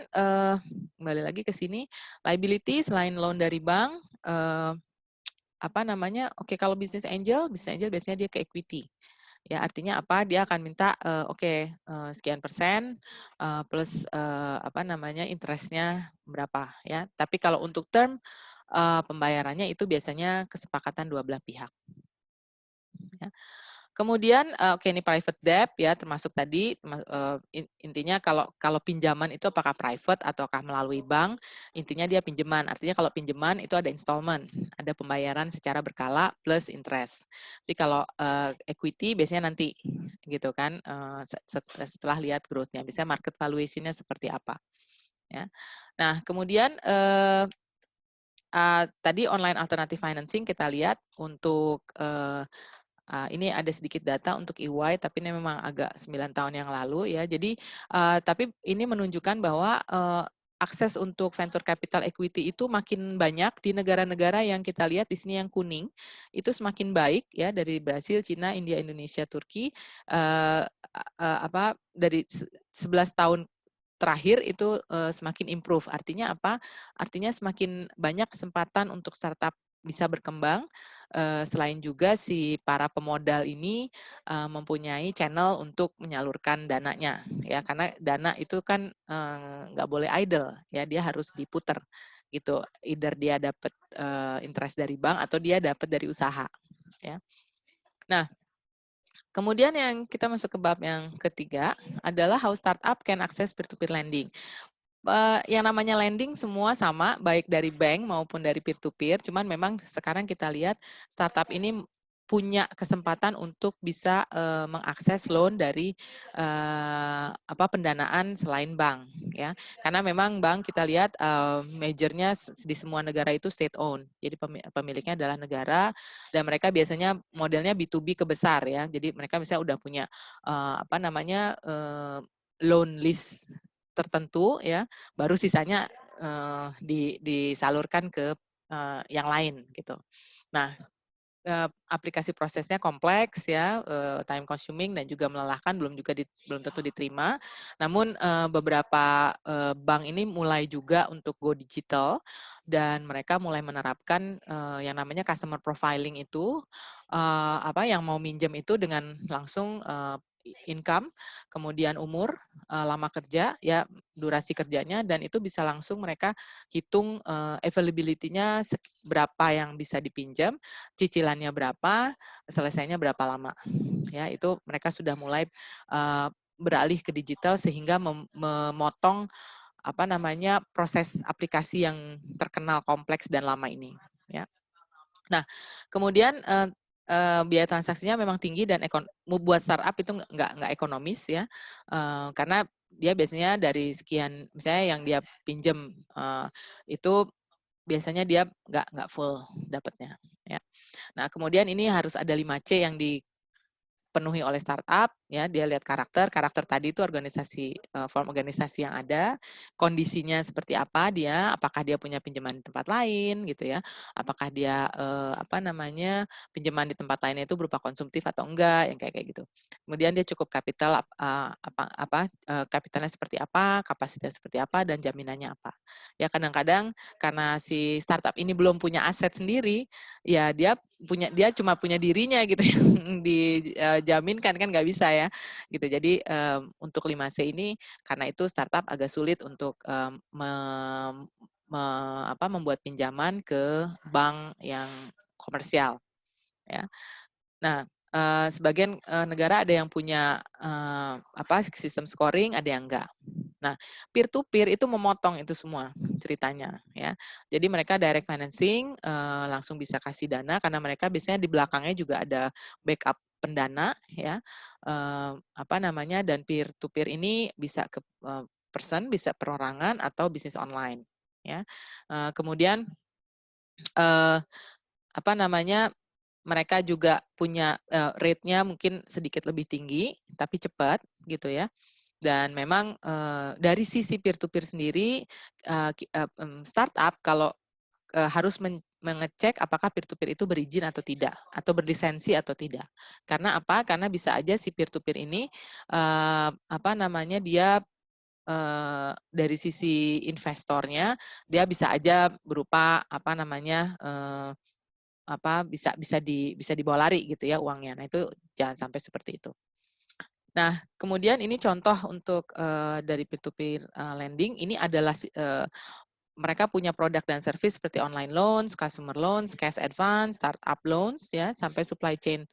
[SPEAKER 1] kembali lagi ke sini, liability selain loan dari bank, oke, kalau business angel biasanya dia ke equity. Ya, artinya apa? Dia akan minta, sekian persen, plus, interest-nya berapa ya. Tapi kalau untuk term, pembayarannya itu biasanya kesepakatan dua belah pihak. Ya. Kemudian, ini private debt ya, termasuk tadi, intinya kalau pinjaman itu apakah private ataukah melalui bank, intinya dia pinjaman. Artinya kalau pinjaman itu ada installment, ada pembayaran secara berkala plus interest. Tapi kalau equity biasanya nanti gitu kan, setelah lihat growth-nya, biasanya market valuation-nya seperti apa. Ya. Nah, kemudian tadi online alternative financing kita lihat untuk ini ada sedikit data untuk EY, tapi ini memang agak 9 tahun yang lalu ya. Jadi, tapi ini menunjukkan bahwa akses untuk venture capital equity itu makin banyak di negara-negara yang kita lihat di sini yang kuning, itu semakin baik ya, dari Brasil, Cina, India, Indonesia, Turki, dari 11 tahun terakhir itu semakin improve. Artinya apa? Artinya semakin banyak kesempatan untuk startup bisa berkembang, selain juga si para pemodal ini mempunyai channel untuk menyalurkan dananya ya, karena dana itu kan nggak boleh idle ya, dia harus diputer gitu, either dia dapat interest dari bank atau dia dapat dari usaha ya. Nah, kemudian yang kita masuk ke bab yang ketiga adalah how startup can access peer-to-peer lending. Yang namanya lending semua sama, baik dari bank maupun dari peer-to-peer, cuman memang sekarang kita lihat startup ini punya kesempatan untuk bisa mengakses loan dari pendanaan selain bank ya, karena memang bank kita lihat majornya di semua negara itu state owned, jadi pemiliknya adalah negara dan mereka biasanya modelnya B2B ke besar ya, jadi mereka misalnya udah punya loan list tertentu ya, baru sisanya disalurkan ke yang lain gitu. Nah, aplikasi prosesnya kompleks ya, time consuming dan juga melelahkan, belum tentu diterima. Namun beberapa bank ini mulai juga untuk go digital dan mereka mulai menerapkan yang namanya customer profiling itu, yang mau minjem itu dengan langsung income, kemudian umur, lama kerja, ya durasi kerjanya, dan itu bisa langsung mereka hitung availability-nya berapa yang bisa dipinjam, cicilannya berapa, selesainya berapa lama. Ya, itu mereka sudah mulai beralih ke digital sehingga memotong proses aplikasi yang terkenal kompleks dan lama ini. Ya. Nah, kemudian biaya transaksinya memang tinggi dan buat startup itu nggak ekonomis ya, karena dia biasanya dari sekian, misalnya yang dia pinjem itu biasanya dia nggak full dapatnya. Ya. Nah, kemudian ini harus ada 5C yang dipenuhi oleh startup, ya, dia lihat karakter tadi itu organisasi, form organisasi yang ada, kondisinya seperti apa dia, apakah dia punya pinjaman di tempat lain gitu ya, apakah dia pinjaman di tempat lainnya itu berupa konsumtif atau enggak, yang kayak gitu. Kemudian dia cukup kapital kapitalnya seperti apa, kapasitas seperti apa, dan jaminannya apa. Ya kadang-kadang karena si startup ini belum punya aset sendiri, ya dia cuma punya dirinya gitu yang dijaminkan, kan nggak bisa ya gitu. Jadi untuk 5C ini karena itu startup agak sulit untuk membuat pinjaman ke bank yang komersial ya. Nah, sebagian negara ada yang punya sistem scoring, ada yang enggak. Nah, peer to peer itu memotong itu semua ceritanya ya. Jadi mereka direct financing, langsung bisa kasih dana karena mereka biasanya di belakangnya juga ada backup pendana ya. Dan peer to peer ini bisa ke person, bisa perorangan atau bisnis online ya. Kemudian mereka juga punya rate-nya mungkin sedikit lebih tinggi, tapi cepat gitu ya. Dan memang dari sisi peer to peer sendiri, startup kalau harus mengecek apakah peer to peer itu berizin atau tidak, atau berlisensi atau tidak. Karena apa? Karena bisa aja si peer to peer ini dia dari sisi investornya dia bisa aja berupa bisa dibawa lari gitu ya uangnya. Nah, itu jangan sampai seperti itu. Nah, kemudian ini contoh untuk dari peer to peer lending, ini adalah mereka punya produk dan service seperti online loans, customer loans, cash advance, startup loans ya, sampai supply chain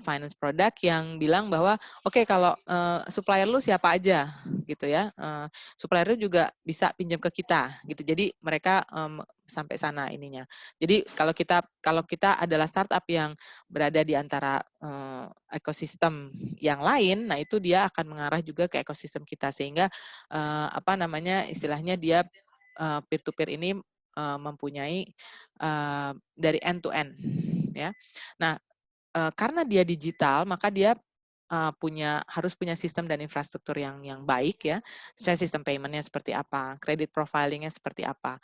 [SPEAKER 1] finance product yang bilang bahwa oke, kalau supplier lu siapa aja gitu ya. Supplier lu juga bisa pinjam ke kita gitu. Jadi mereka sampai sana ininya. Jadi kalau kita adalah startup yang berada di antara ekosistem yang lain, nah itu dia akan mengarah juga ke ekosistem kita sehingga istilahnya dia peer to peer ini mempunyai dari end to end ya. Nah, karena dia digital maka dia harus punya sistem dan infrastruktur yang baik ya. Sistem payment-nya seperti apa, credit profiling-nya seperti apa.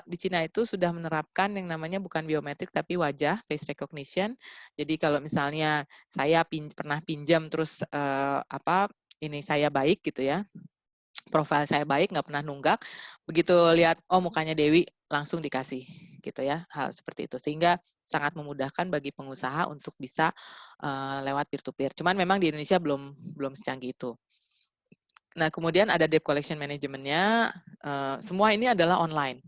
[SPEAKER 1] Di Cina itu sudah menerapkan yang namanya bukan biometrik tapi wajah, face recognition. Jadi kalau misalnya saya pernah pinjam terus ini saya baik gitu ya, profil saya baik, nggak pernah nunggak, begitu lihat, oh mukanya Dewi, langsung dikasih, gitu ya, hal seperti itu. Sehingga sangat memudahkan bagi pengusaha untuk bisa lewat peer-to-peer. Cuman memang di Indonesia belum secanggih itu. Nah, kemudian ada debt collection management-nya, semua ini adalah online.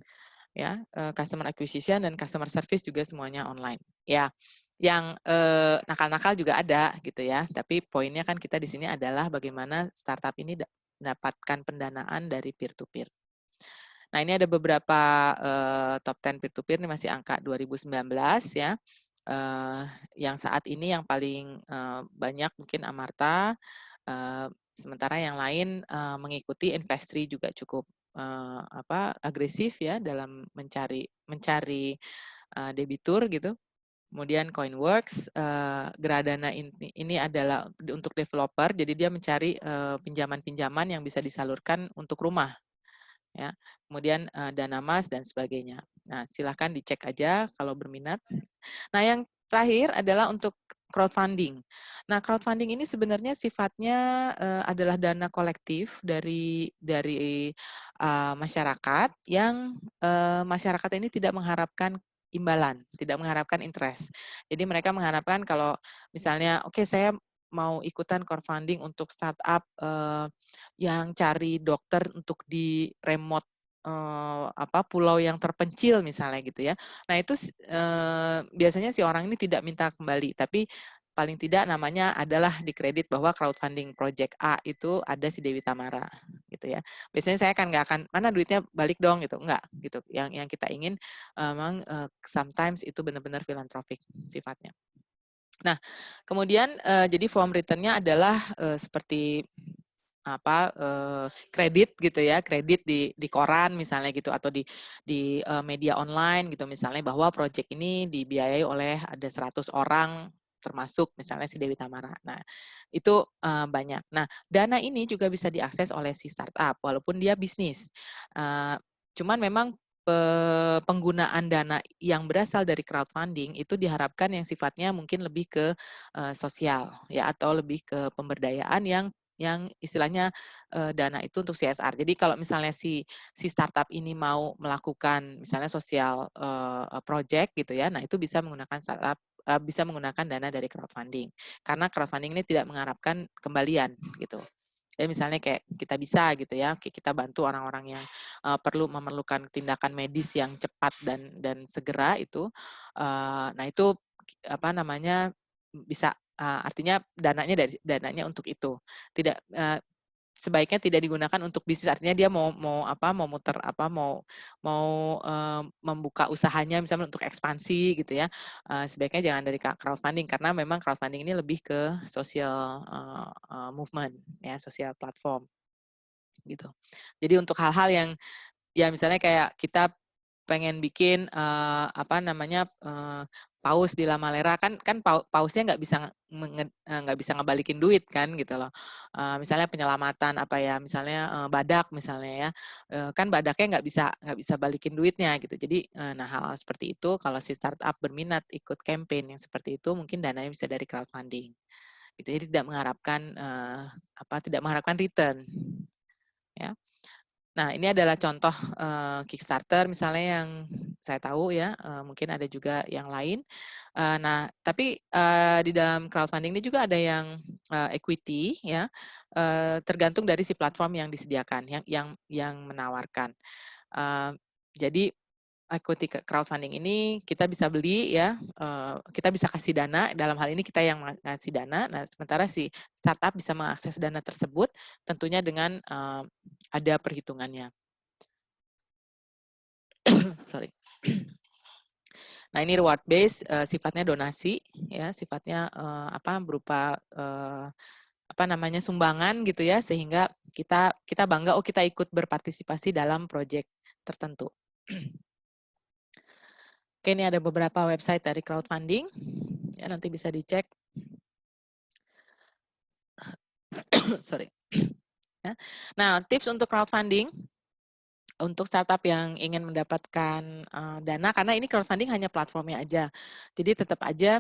[SPEAKER 1] Ya, customer acquisition dan customer service juga semuanya online. Ya, yang nakal-nakal juga ada gitu ya. Tapi poinnya kan kita di sini adalah bagaimana startup ini mendapatkan pendanaan dari peer to peer. Nah, ini ada beberapa top 10 peer to peer, ini masih angka 2019 ya. Yang saat ini yang paling banyak mungkin Amarta, sementara yang lain mengikuti Investri juga cukup agresif ya dalam mencari debitur gitu. Kemudian Coinworks, Gradana ini adalah untuk developer, jadi dia mencari pinjaman-pinjaman yang bisa disalurkan untuk rumah. Ya. Kemudian Danamas dan sebagainya. Nah, silahkan dicek aja kalau berminat. Nah, yang terakhir adalah untuk crowdfunding. Nah, crowdfunding ini sebenarnya sifatnya adalah dana kolektif dari masyarakat yang masyarakat ini tidak mengharapkan imbalan, tidak mengharapkan interest. Jadi mereka mengharapkan kalau misalnya, oke, saya mau ikutan crowdfunding untuk startup yang cari dokter untuk di remote pulau yang terpencil misalnya gitu ya. Nah itu biasanya si orang ini tidak minta kembali, tapi paling tidak namanya adalah dikredit bahwa crowdfunding project A itu ada si Dewi Tamara gitu ya. Biasanya saya kan nggak akan mana duitnya balik dong gitu, enggak gitu. Yang kita ingin memang sometimes itu benar-benar filantropik sifatnya. Nah, kemudian jadi form return-nya adalah seperti kredit gitu ya, kredit di koran misalnya gitu atau di media online gitu misalnya bahwa proyek ini dibiayai oleh ada 100 orang termasuk misalnya si Dewi Tamara. Nah, itu banyak. Nah, dana ini juga bisa diakses oleh si startup walaupun dia bisnis. Cuman memang penggunaan dana yang berasal dari crowdfunding itu diharapkan yang sifatnya mungkin lebih ke sosial ya atau lebih ke pemberdayaan yang istilahnya dana itu untuk CSR. Jadi kalau misalnya si startup ini mau melakukan misalnya sosial project gitu ya, nah itu bisa menggunakan bisa menggunakan dana dari crowdfunding. Karena crowdfunding ini tidak mengharapkan kembalian gitu. Ya misalnya kayak kita bisa gitu ya, kita bantu orang-orang yang memerlukan tindakan medis yang cepat dan segera itu. Nah itu apa namanya bisa artinya dananya untuk itu. Tidak sebaiknya tidak digunakan untuk bisnis, artinya dia mau membuka usahanya misalnya untuk ekspansi gitu ya. Sebaiknya jangan dari crowdfunding karena memang crowdfunding ini lebih ke social movement ya, social platform gitu. Jadi untuk hal-hal yang ya misalnya kayak kita pengen bikin paus di Lamalera kan pausnya nggak bisa ngebalikin duit kan gitu loh. Misalnya penyelamatan misalnya badak misalnya ya, kan badaknya nggak bisa balikin duitnya gitu. Jadi nah hal seperti itu kalau si startup berminat ikut campaign yang seperti itu mungkin dananya bisa dari crowdfunding. Gitu. Jadi tidak mengharapkan return ya. Nah, ini adalah contoh Kickstarter misalnya yang saya tahu ya, mungkin ada juga yang lain. Nah, tapi di dalam crowdfunding ini juga ada yang equity ya, tergantung dari si platform yang disediakan, yang menawarkan. Jadi equity crowdfunding ini kita bisa beli ya, kita bisa kasih dana, dalam hal ini kita yang ngasih dana, nah sementara si startup bisa mengakses dana tersebut tentunya dengan ada perhitungannya. Sorry. Nah ini reward base sifatnya donasi ya, sifatnya berupa sumbangan gitu ya, sehingga kita bangga kita ikut berpartisipasi dalam proyek tertentu. Oke, ini ada beberapa website dari crowdfunding, ya nanti bisa dicek. Sorry. Ya. Nah, tips untuk crowdfunding, untuk startup yang ingin mendapatkan dana, karena ini crowdfunding hanya platformnya aja. Jadi tetap aja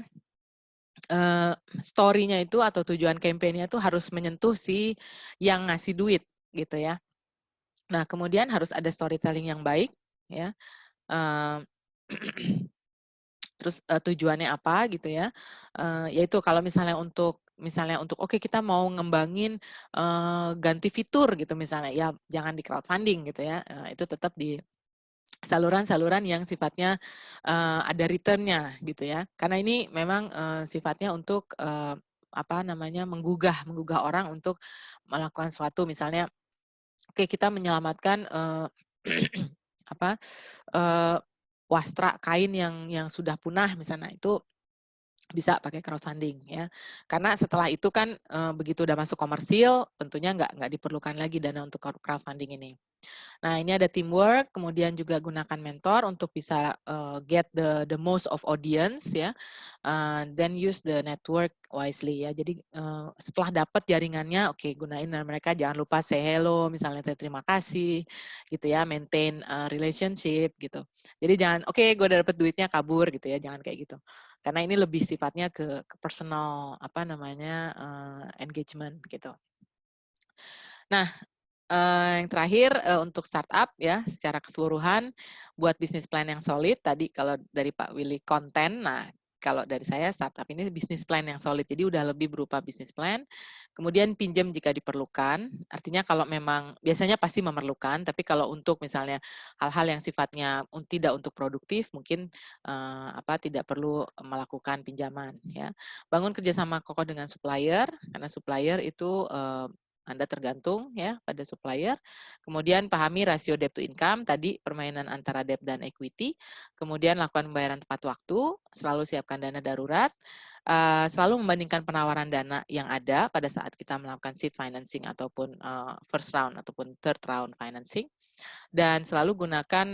[SPEAKER 1] story-nya itu atau tujuan campaign-nya itu harus menyentuh si yang ngasih duit gitu ya. Nah, kemudian harus ada storytelling yang baik ya. Terus tujuannya apa gitu ya, yaitu kalau misalnya untuk oke kita mau ngembangin ganti fitur gitu misalnya, ya jangan di crowdfunding gitu ya, itu tetap di saluran-saluran yang sifatnya ada return-nya gitu ya. Karena ini memang sifatnya untuk menggugah orang untuk melakukan sesuatu, misalnya oke kita menyelamatkan wastra kain yang sudah punah misalnya, itu bisa pakai crowdfunding ya. Karena setelah itu kan begitu udah masuk komersil tentunya nggak diperlukan lagi dana untuk crowdfunding ini. Nah, ini ada teamwork, kemudian juga gunakan mentor untuk bisa get the most of audience ya. Then use the network wisely ya. Jadi setelah dapat jaringannya, oke, gunain mereka, jangan lupa say hello, misalnya terima kasih gitu ya, maintain relationship gitu. Jadi jangan oke, gue udah dapet duitnya kabur gitu ya, jangan kayak gitu. Karena ini lebih sifatnya ke personal apa namanya engagement gitu. Nah, yang terakhir untuk startup ya secara keseluruhan buat bisnis plan yang solid tadi kalau dari Pak Willy konten. Nah, kalau dari saya startup ini bisnis plan yang solid. Jadi udah lebih berupa bisnis plan. Kemudian pinjam jika diperlukan. Artinya kalau memang biasanya pasti memerlukan, tapi kalau untuk misalnya hal-hal yang sifatnya tidak untuk produktif mungkin tidak perlu melakukan pinjaman ya. Bangun kerjasama kokoh dengan supplier karena supplier itu Anda tergantung ya pada supplier. Kemudian pahami rasio debt to income, tadi permainan antara debt dan equity. Kemudian lakukan pembayaran tepat waktu, selalu siapkan dana darurat, selalu membandingkan penawaran dana yang ada pada saat kita melakukan seed financing ataupun first round ataupun third round financing. Dan selalu gunakan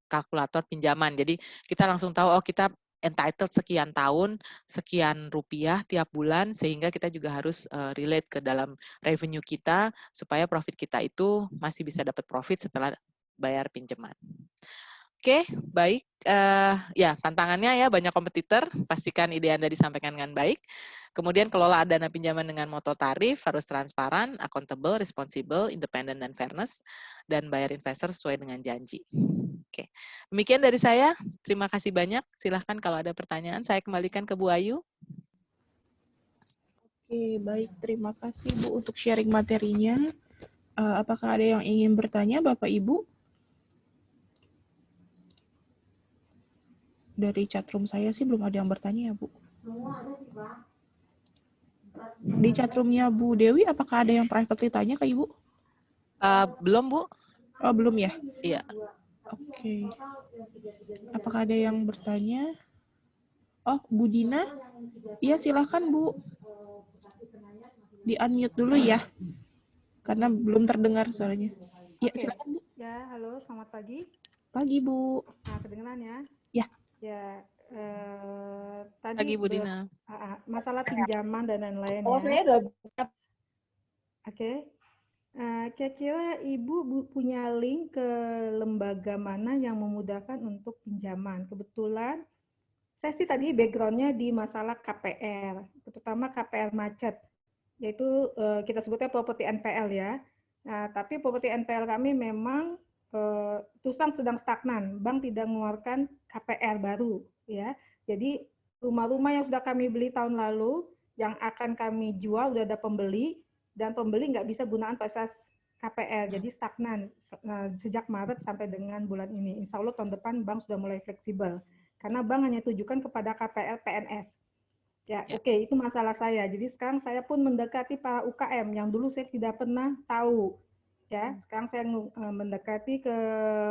[SPEAKER 1] kalkulator pinjaman. Jadi kita langsung tahu, oh kita entitled sekian tahun, sekian rupiah tiap bulan, sehingga kita juga harus relate ke dalam revenue kita, supaya profit kita itu masih bisa dapat profit setelah bayar pinjaman. Oke, baik. Ya, tantangannya ya banyak kompetitor, pastikan ide Anda disampaikan dengan baik. Kemudian kelola dana pinjaman dengan moto tarif, harus transparan, accountable, responsible, independent, dan fairness, dan bayar investor sesuai dengan janji. Oke, demikian dari saya. Terima kasih banyak. Silahkan kalau ada pertanyaan, saya kembalikan ke Bu Ayu.
[SPEAKER 2] Oke, baik. Terima kasih Bu untuk sharing materinya. Apakah ada yang ingin bertanya, Bapak Ibu? Dari chatroom saya sih belum ada yang bertanya ya, Bu. Di chatroomnya Bu Dewi, apakah ada yang privately tanya ke Ibu?
[SPEAKER 1] Belum, Bu.
[SPEAKER 2] Oh, belum ya?
[SPEAKER 1] Iya.
[SPEAKER 2] Oke. Apakah ada yang bertanya? Oh, Bu Dina? Iya, silahkan Bu. Di-unmute dulu ya. Karena belum terdengar suaranya. Iya, silakan Bu.
[SPEAKER 3] Ya, halo, selamat pagi.
[SPEAKER 2] Pagi, Bu.
[SPEAKER 3] Nah, kedengeran ya?
[SPEAKER 2] Ya.
[SPEAKER 3] Ya, tadi
[SPEAKER 1] Pagi, Bu Dina.
[SPEAKER 3] masalah pinjaman dan lain-lain
[SPEAKER 2] Oh,
[SPEAKER 3] ya.
[SPEAKER 2] saya udah.
[SPEAKER 3] Oke. Kira-kira Ibu punya link ke lembaga mana yang memudahkan untuk pinjaman? Kebetulan saya sih tadi background-nya di masalah KPR, terutama KPR macet, yaitu kita sebutnya properti NPL ya. Nah, tapi properti NPL kami memang terus terang sedang stagnan. Bank tidak mengeluarkan KPR baru ya. Jadi rumah-rumah yang sudah kami beli tahun lalu yang akan kami jual sudah ada pembeli dan pembeli nggak bisa gunakan fasilitas KPR, jadi stagnan sejak Maret sampai dengan bulan ini. Insya Allah tahun depan bank sudah mulai fleksibel karena bank hanya tujukan kepada KPR PNS. Ya, oke, itu masalah saya. Jadi sekarang saya pun mendekati para UKM yang dulu saya tidak pernah tahu. Ya, sekarang saya mendekati ke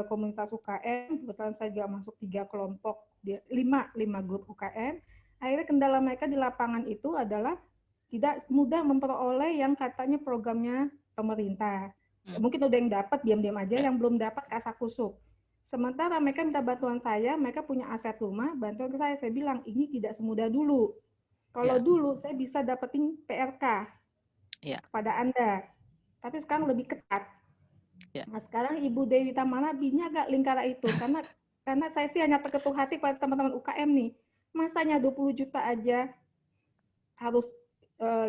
[SPEAKER 3] komunitas UKM. Kebetulan saya juga masuk 3 kelompok, 5 grup UKM. Akhirnya kendala mereka di lapangan itu adalah tidak mudah memperoleh yang katanya programnya pemerintah. Mungkin udah yang dapat diam-diam aja, yang belum dapat kasakusuk. Sementara mereka minta bantuan saya, mereka punya aset rumah, bantuan ke saya bilang ini tidak semudah dulu. Kalau dulu saya bisa dapetin PRK kepada Anda, tapi sekarang lebih ketat. Nah, sekarang Ibu Dewi Tamara punya agak lingkara itu, karena saya sih hanya terketuk hati pada teman-teman UKM nih, masanya 20 juta aja harus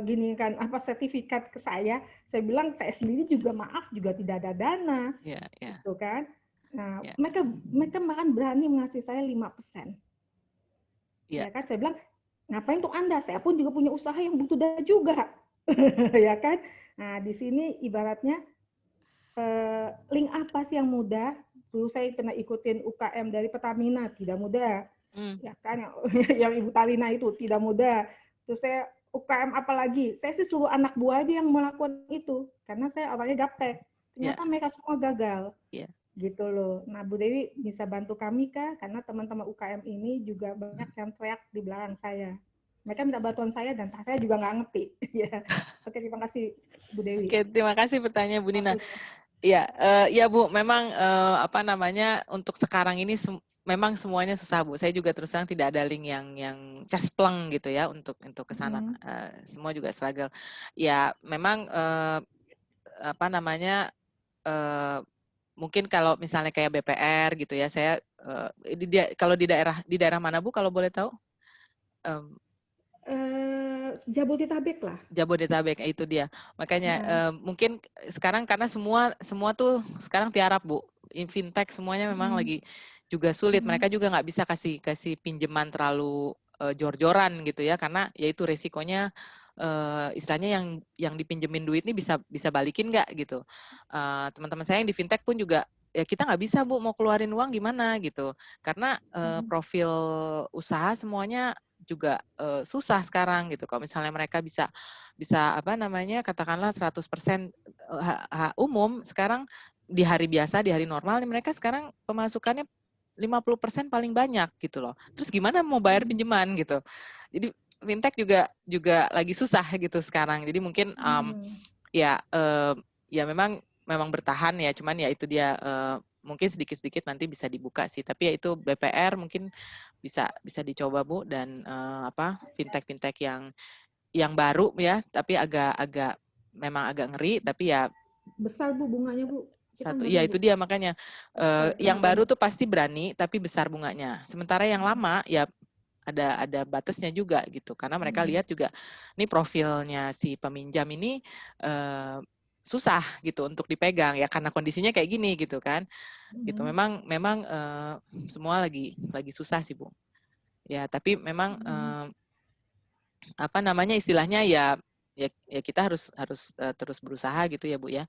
[SPEAKER 3] gini kan sertifikat ke saya bilang saya sendiri juga maaf juga tidak ada dana, gitu kan. Nah, mereka bahkan berani mengasih saya 5%. Ya kan, saya bilang ngapain untuk Anda? Saya pun juga punya usaha yang butuh dana juga, ya kan. Nah, di sini ibaratnya link apa sih yang mudah? Dulu saya pernah ikutin UKM dari Pertamina, tidak mudah, ya kan. Yang Ibu Talina itu tidak mudah. Terus saya UKM apalagi? Saya sih suruh anak buah aja yang melakukan itu, karena saya orangnya gaptek. Ternyata mereka semua gagal. Gitu loh. Nah, Bu Dewi bisa bantu kami kah? Karena teman-teman UKM ini juga banyak yang teriak di belakang saya. Mereka minta bantuan saya dan saya juga nggak ngerti. Ya. Oke, terima kasih Bu Dewi.
[SPEAKER 1] Oke, terima kasih pertanyaan Bu Nina. Ya Bu, memang apa namanya untuk sekarang ini memang semuanya susah Bu. Saya juga terus terang tidak ada link yang cespleng gitu ya untuk ke sana. Semua juga struggle. Ya memang apa namanya mungkin kalau misalnya kayak BPR gitu ya, saya kalau di daerah mana Bu kalau boleh tahu?
[SPEAKER 3] Jabodetabek lah.
[SPEAKER 1] Jabodetabek itu dia. Makanya mungkin sekarang karena semua tuh sekarang tiarap Bu. Fintech semuanya memang lagi juga sulit. Mereka juga nggak bisa kasih pinjaman terlalu jor-joran gitu ya, karena yaitu resikonya istilahnya yang dipinjemin duit ini bisa balikin nggak gitu. Teman-teman saya yang di fintech pun juga ya kita nggak bisa Bu mau keluarin uang gimana gitu, karena profil usaha semuanya juga susah sekarang gitu. Kalau misalnya mereka bisa apa namanya katakanlah 100% hak umum, sekarang di hari biasa, di hari normal mereka sekarang pemasukannya 50% paling banyak gitu loh. Terus gimana mau bayar pinjaman gitu. Jadi fintech juga lagi susah gitu sekarang. Jadi mungkin ya memang bertahan ya, cuman ya itu dia mungkin sedikit-sedikit nanti bisa dibuka sih. Tapi ya itu BPR mungkin bisa dicoba Bu, dan fintech yang baru ya, tapi memang agak ngeri, tapi ya
[SPEAKER 3] besar Bu bunganya Bu.
[SPEAKER 1] ya itu dia makanya yang baru tuh pasti berani tapi besar bunganya. Sementara yang lama ya ada batasnya juga gitu, karena mereka lihat juga ini profilnya si peminjam ini susah gitu untuk dipegang ya, karena kondisinya kayak gini gitu kan. Gitu memang semua lagi susah sih Bu. Ya tapi memang apa namanya istilahnya ya kita harus terus berusaha gitu ya Bu ya.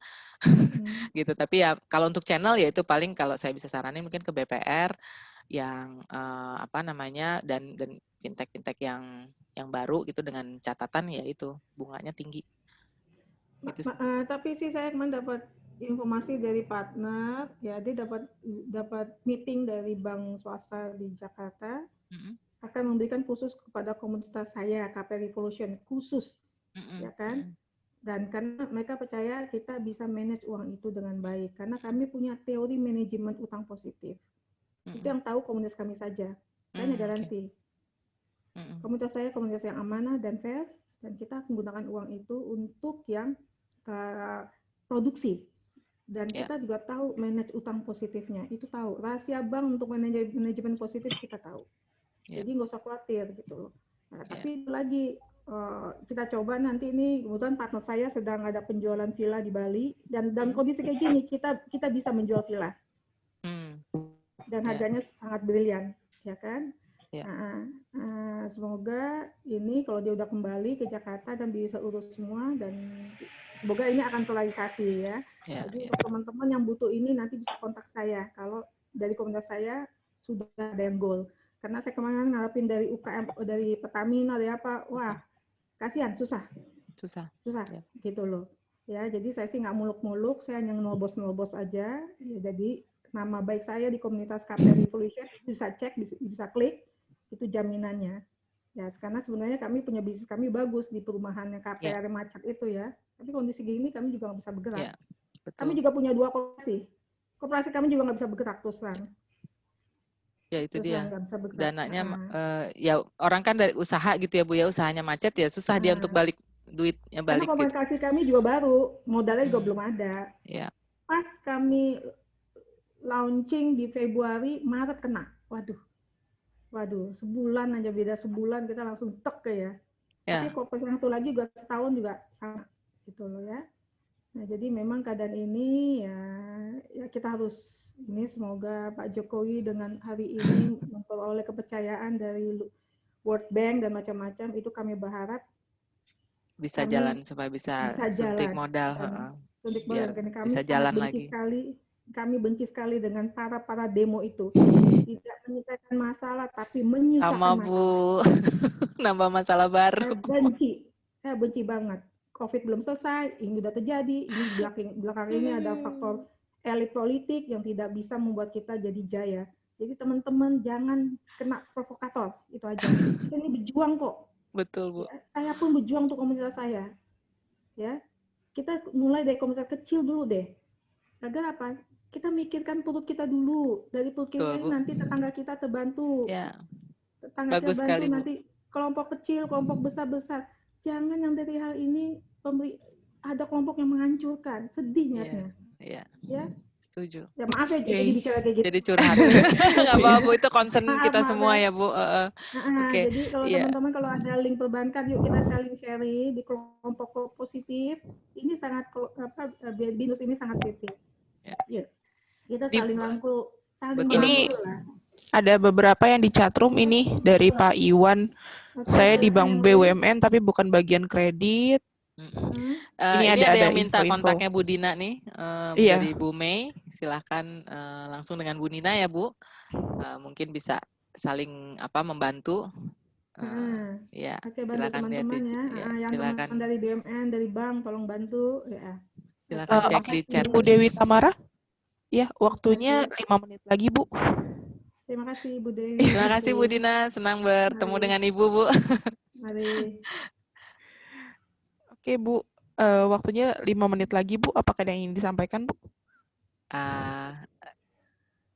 [SPEAKER 1] Gitu. Tapi ya kalau untuk channel ya itu paling kalau saya bisa saranin mungkin ke BPR yang apa namanya dan fintech yang baru gitu, dengan catatan ya itu bunganya tinggi. Gitu sih.
[SPEAKER 3] Tapi sih saya mendapat informasi dari partner, ya dia dapat meeting dari bank swasta di Jakarta, akan memberikan khusus kepada komunitas saya KP Revolution khusus, ya kan? Dan karena mereka percaya kita bisa manage uang itu dengan baik, karena kami punya teori manajemen utang positif. Itu yang tahu komunitas kami saja. Saya garansi. Komunitas saya komunitas yang amanah dan fair, dan kita menggunakan uang itu untuk yang produksi. Dan kita juga tahu manage utang positifnya, itu tahu. Rahasia bank untuk manajemen positif kita tahu. Jadi nggak usah khawatir gitu loh. Nah, tapi lagi kita coba nanti ini, kemudian partner saya sedang ada penjualan villa di Bali, dan kondisi kayak gini kita bisa menjual villa. Dan harganya sangat brilian, ya kan? Semoga ini kalau dia udah kembali ke Jakarta dan bisa urus semua, dan semoga ini akan terrealisasi ya. Jadi untuk teman-teman yang butuh ini nanti bisa kontak saya kalau dari komunitas saya sudah ada yang goal. Karena saya kemarin ngarepin dari UKM, dari Pertamina, dari apa, wah kasihan, susah gitu loh. Ya, jadi saya sih nggak muluk-muluk, saya hanya nobos aja. Ya, jadi nama baik saya di komunitas KP Revolution bisa cek, bisa klik, itu jaminannya. Ya, karena sebenarnya kami punya bisnis kami bagus di perumahannya KPR Macet itu ya. Tapi kondisi gini kami juga nggak bisa bergerak. Kami juga punya 2 koperasi. Koperasi kami juga nggak bisa bergerak terus terang.
[SPEAKER 1] Ya itu dia. Dananya ya orang kan dari usaha gitu ya Bu ya, usahanya macet ya susah dia untuk balik duitnya balik.
[SPEAKER 3] Karena komunikasi gitu. Kami juga baru, modalnya juga belum ada. Pas kami launching di Februari, Maret kena. Waduh, sebulan aja, beda sebulan kita langsung tek ya. Tapi kok yang satu lagi juga setahun juga sama gitu loh ya. Nah, jadi memang keadaan ini ya kita harus ini, semoga Pak Jokowi dengan hari ini memperoleh kepercayaan dari World Bank dan macam-macam, itu kami berharap
[SPEAKER 1] bisa jalan supaya bisa suntik modal.
[SPEAKER 3] Suntik modal, karena kami bisa
[SPEAKER 1] jalan lagi.
[SPEAKER 3] Kami benci sekali dengan para demo itu. Tidak menyelesaikan masalah, tapi menyusahkan masalah.
[SPEAKER 1] Bu, nambah masalah baru.
[SPEAKER 3] Saya benci banget. COVID belum selesai, ini sudah terjadi. Ini belakang ini ada faktor elit politik yang tidak bisa membuat kita jadi jaya. Jadi teman-teman jangan kena provokator, itu aja. Kita ini berjuang kok.
[SPEAKER 1] Betul Bu.
[SPEAKER 3] Ya, saya pun berjuang untuk komunitas saya. Ya, kita mulai dari komunitas kecil dulu deh. Agar apa? Kita mikirkan perut kita dulu. Dari perut kita
[SPEAKER 1] Betul, Bu.
[SPEAKER 3] nanti tetangga kita terbantu.
[SPEAKER 1] Ya,
[SPEAKER 3] Tetangga kita
[SPEAKER 1] bagus sekali, Bu.
[SPEAKER 3] nanti kelompok kecil, kelompok besar-besar. Jangan yang dari hal ini ada kelompok yang menghancurkan. Sedih
[SPEAKER 1] Iya,
[SPEAKER 3] niatnya.
[SPEAKER 1] iya.
[SPEAKER 3] Ya.
[SPEAKER 1] Setuju.
[SPEAKER 3] Ya maaf ya jadi bicara kayak gitu.
[SPEAKER 1] Jadi curhat. Nggak apa-apa, Bu. Itu concern kita
[SPEAKER 3] Maaf
[SPEAKER 1] semua
[SPEAKER 3] ya.
[SPEAKER 1] ya, Bu. Oke.
[SPEAKER 3] Jadi kalau
[SPEAKER 1] Iya.
[SPEAKER 3] teman-teman kalau ada link perbankan, yuk kita saling sharing di kelompok positif. Ini sangat BINUS ini sangat positif.
[SPEAKER 1] Ya.
[SPEAKER 3] Yuk kita
[SPEAKER 1] Di-
[SPEAKER 3] saling rangkul, saling
[SPEAKER 1] Betul.
[SPEAKER 2] Ini
[SPEAKER 3] merangkul lah.
[SPEAKER 2] ada beberapa yang di chatroom ini dari Pak Iwan.
[SPEAKER 3] Oke,
[SPEAKER 2] Saya di
[SPEAKER 3] silakan
[SPEAKER 2] Bank
[SPEAKER 3] yang lain.
[SPEAKER 2] BUMN tapi bukan bagian kredit.
[SPEAKER 1] Ini ada yang minta
[SPEAKER 2] info-info.
[SPEAKER 1] kontaknya Bu Dina nih,
[SPEAKER 2] Iya.
[SPEAKER 1] dari Bu Mei. Silahkan langsung dengan Bu Nina ya, Bu. Mungkin bisa saling membantu. Ya,
[SPEAKER 3] Oke, bantu
[SPEAKER 1] silakan lihat
[SPEAKER 3] teman-teman
[SPEAKER 1] di,
[SPEAKER 3] ya. Yang
[SPEAKER 1] silakan.
[SPEAKER 3] teman dari BUMN, dari bank, tolong bantu ya.
[SPEAKER 1] Silakan cek di chat.
[SPEAKER 2] Bu Dewi Tamara. Ya, waktunya 5 menit lagi, Bu.
[SPEAKER 3] Terima kasih Bu Dewi.
[SPEAKER 1] Terima kasih Bu Dina, senang bertemu dengan Ibu, Bu.
[SPEAKER 3] Mari.
[SPEAKER 2] Oke, Bu. Waktunya 5 menit lagi, Bu. Apakah ada yang ingin disampaikan, Bu?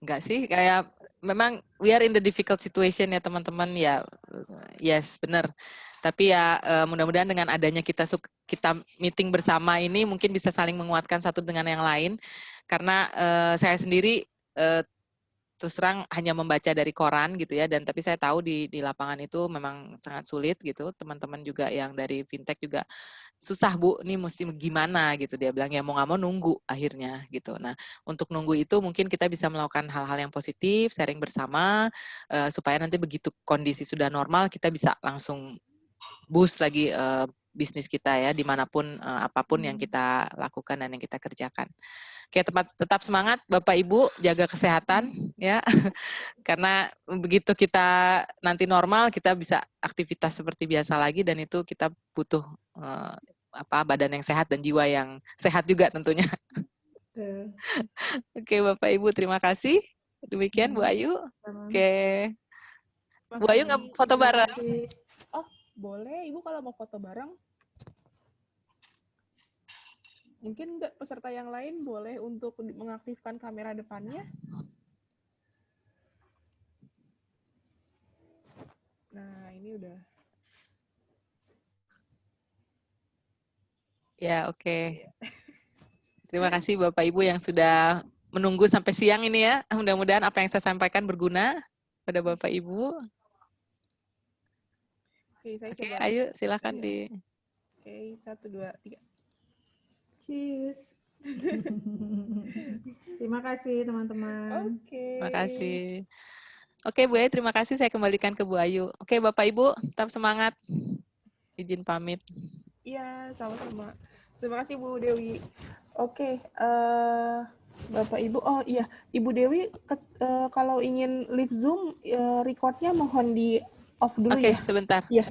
[SPEAKER 1] Enggak sih, kayak memang we are in the difficult situation ya teman-teman ya. Yes, benar. Tapi ya mudah-mudahan dengan adanya kita meeting bersama ini mungkin bisa saling menguatkan satu dengan yang lain. Karena saya sendiri terus terang hanya membaca dari koran gitu ya, dan tapi saya tahu di lapangan itu memang sangat sulit gitu. Teman-teman juga yang dari fintech juga susah, Bu, nih mesti gimana gitu. Dia bilang ya mau nggak mau nunggu akhirnya gitu. Nah, untuk nunggu itu mungkin kita bisa melakukan hal-hal yang positif, sharing bersama, supaya nanti begitu kondisi sudah normal kita bisa langsung boost lagi bisnis kita ya, dimanapun apapun yang kita lakukan dan yang kita kerjakan. Oke, tetap semangat Bapak Ibu, jaga kesehatan ya. Karena begitu kita nanti normal, kita bisa aktivitas seperti biasa lagi, dan itu kita butuh badan yang sehat dan jiwa yang sehat juga tentunya. Oke, Bapak Ibu, terima kasih. Demikian Bu Ayu. Oke. Bu Ayu nggak foto bareng?
[SPEAKER 2] Oh, boleh. Ibu kalau mau foto bareng. Mungkin peserta yang lain boleh untuk mengaktifkan kamera depannya. Nah, ini udah.
[SPEAKER 1] Ya, oke. Terima kasih Bapak Ibu yang sudah menunggu sampai siang ini ya. Mudah-mudahan apa yang saya sampaikan berguna pada Bapak Ibu. Oke, ayo silakan di.
[SPEAKER 2] Oke, 1, 2, 3.
[SPEAKER 3] Cheers. Terima kasih teman-teman.
[SPEAKER 2] Oke.
[SPEAKER 1] Terima kasih. Oke Bu Ayu, terima kasih. Saya kembalikan ke Bu Ayu. Oke Bapak Ibu, tetap semangat. Izin pamit.
[SPEAKER 2] Iya, sama-sama. Terima kasih Bu Dewi. Oke, Bapak Ibu, oh iya, Ibu Dewi kalau ingin live Zoom, recordnya mohon di off dulu ya.
[SPEAKER 1] Oke, sebentar.
[SPEAKER 2] Iya.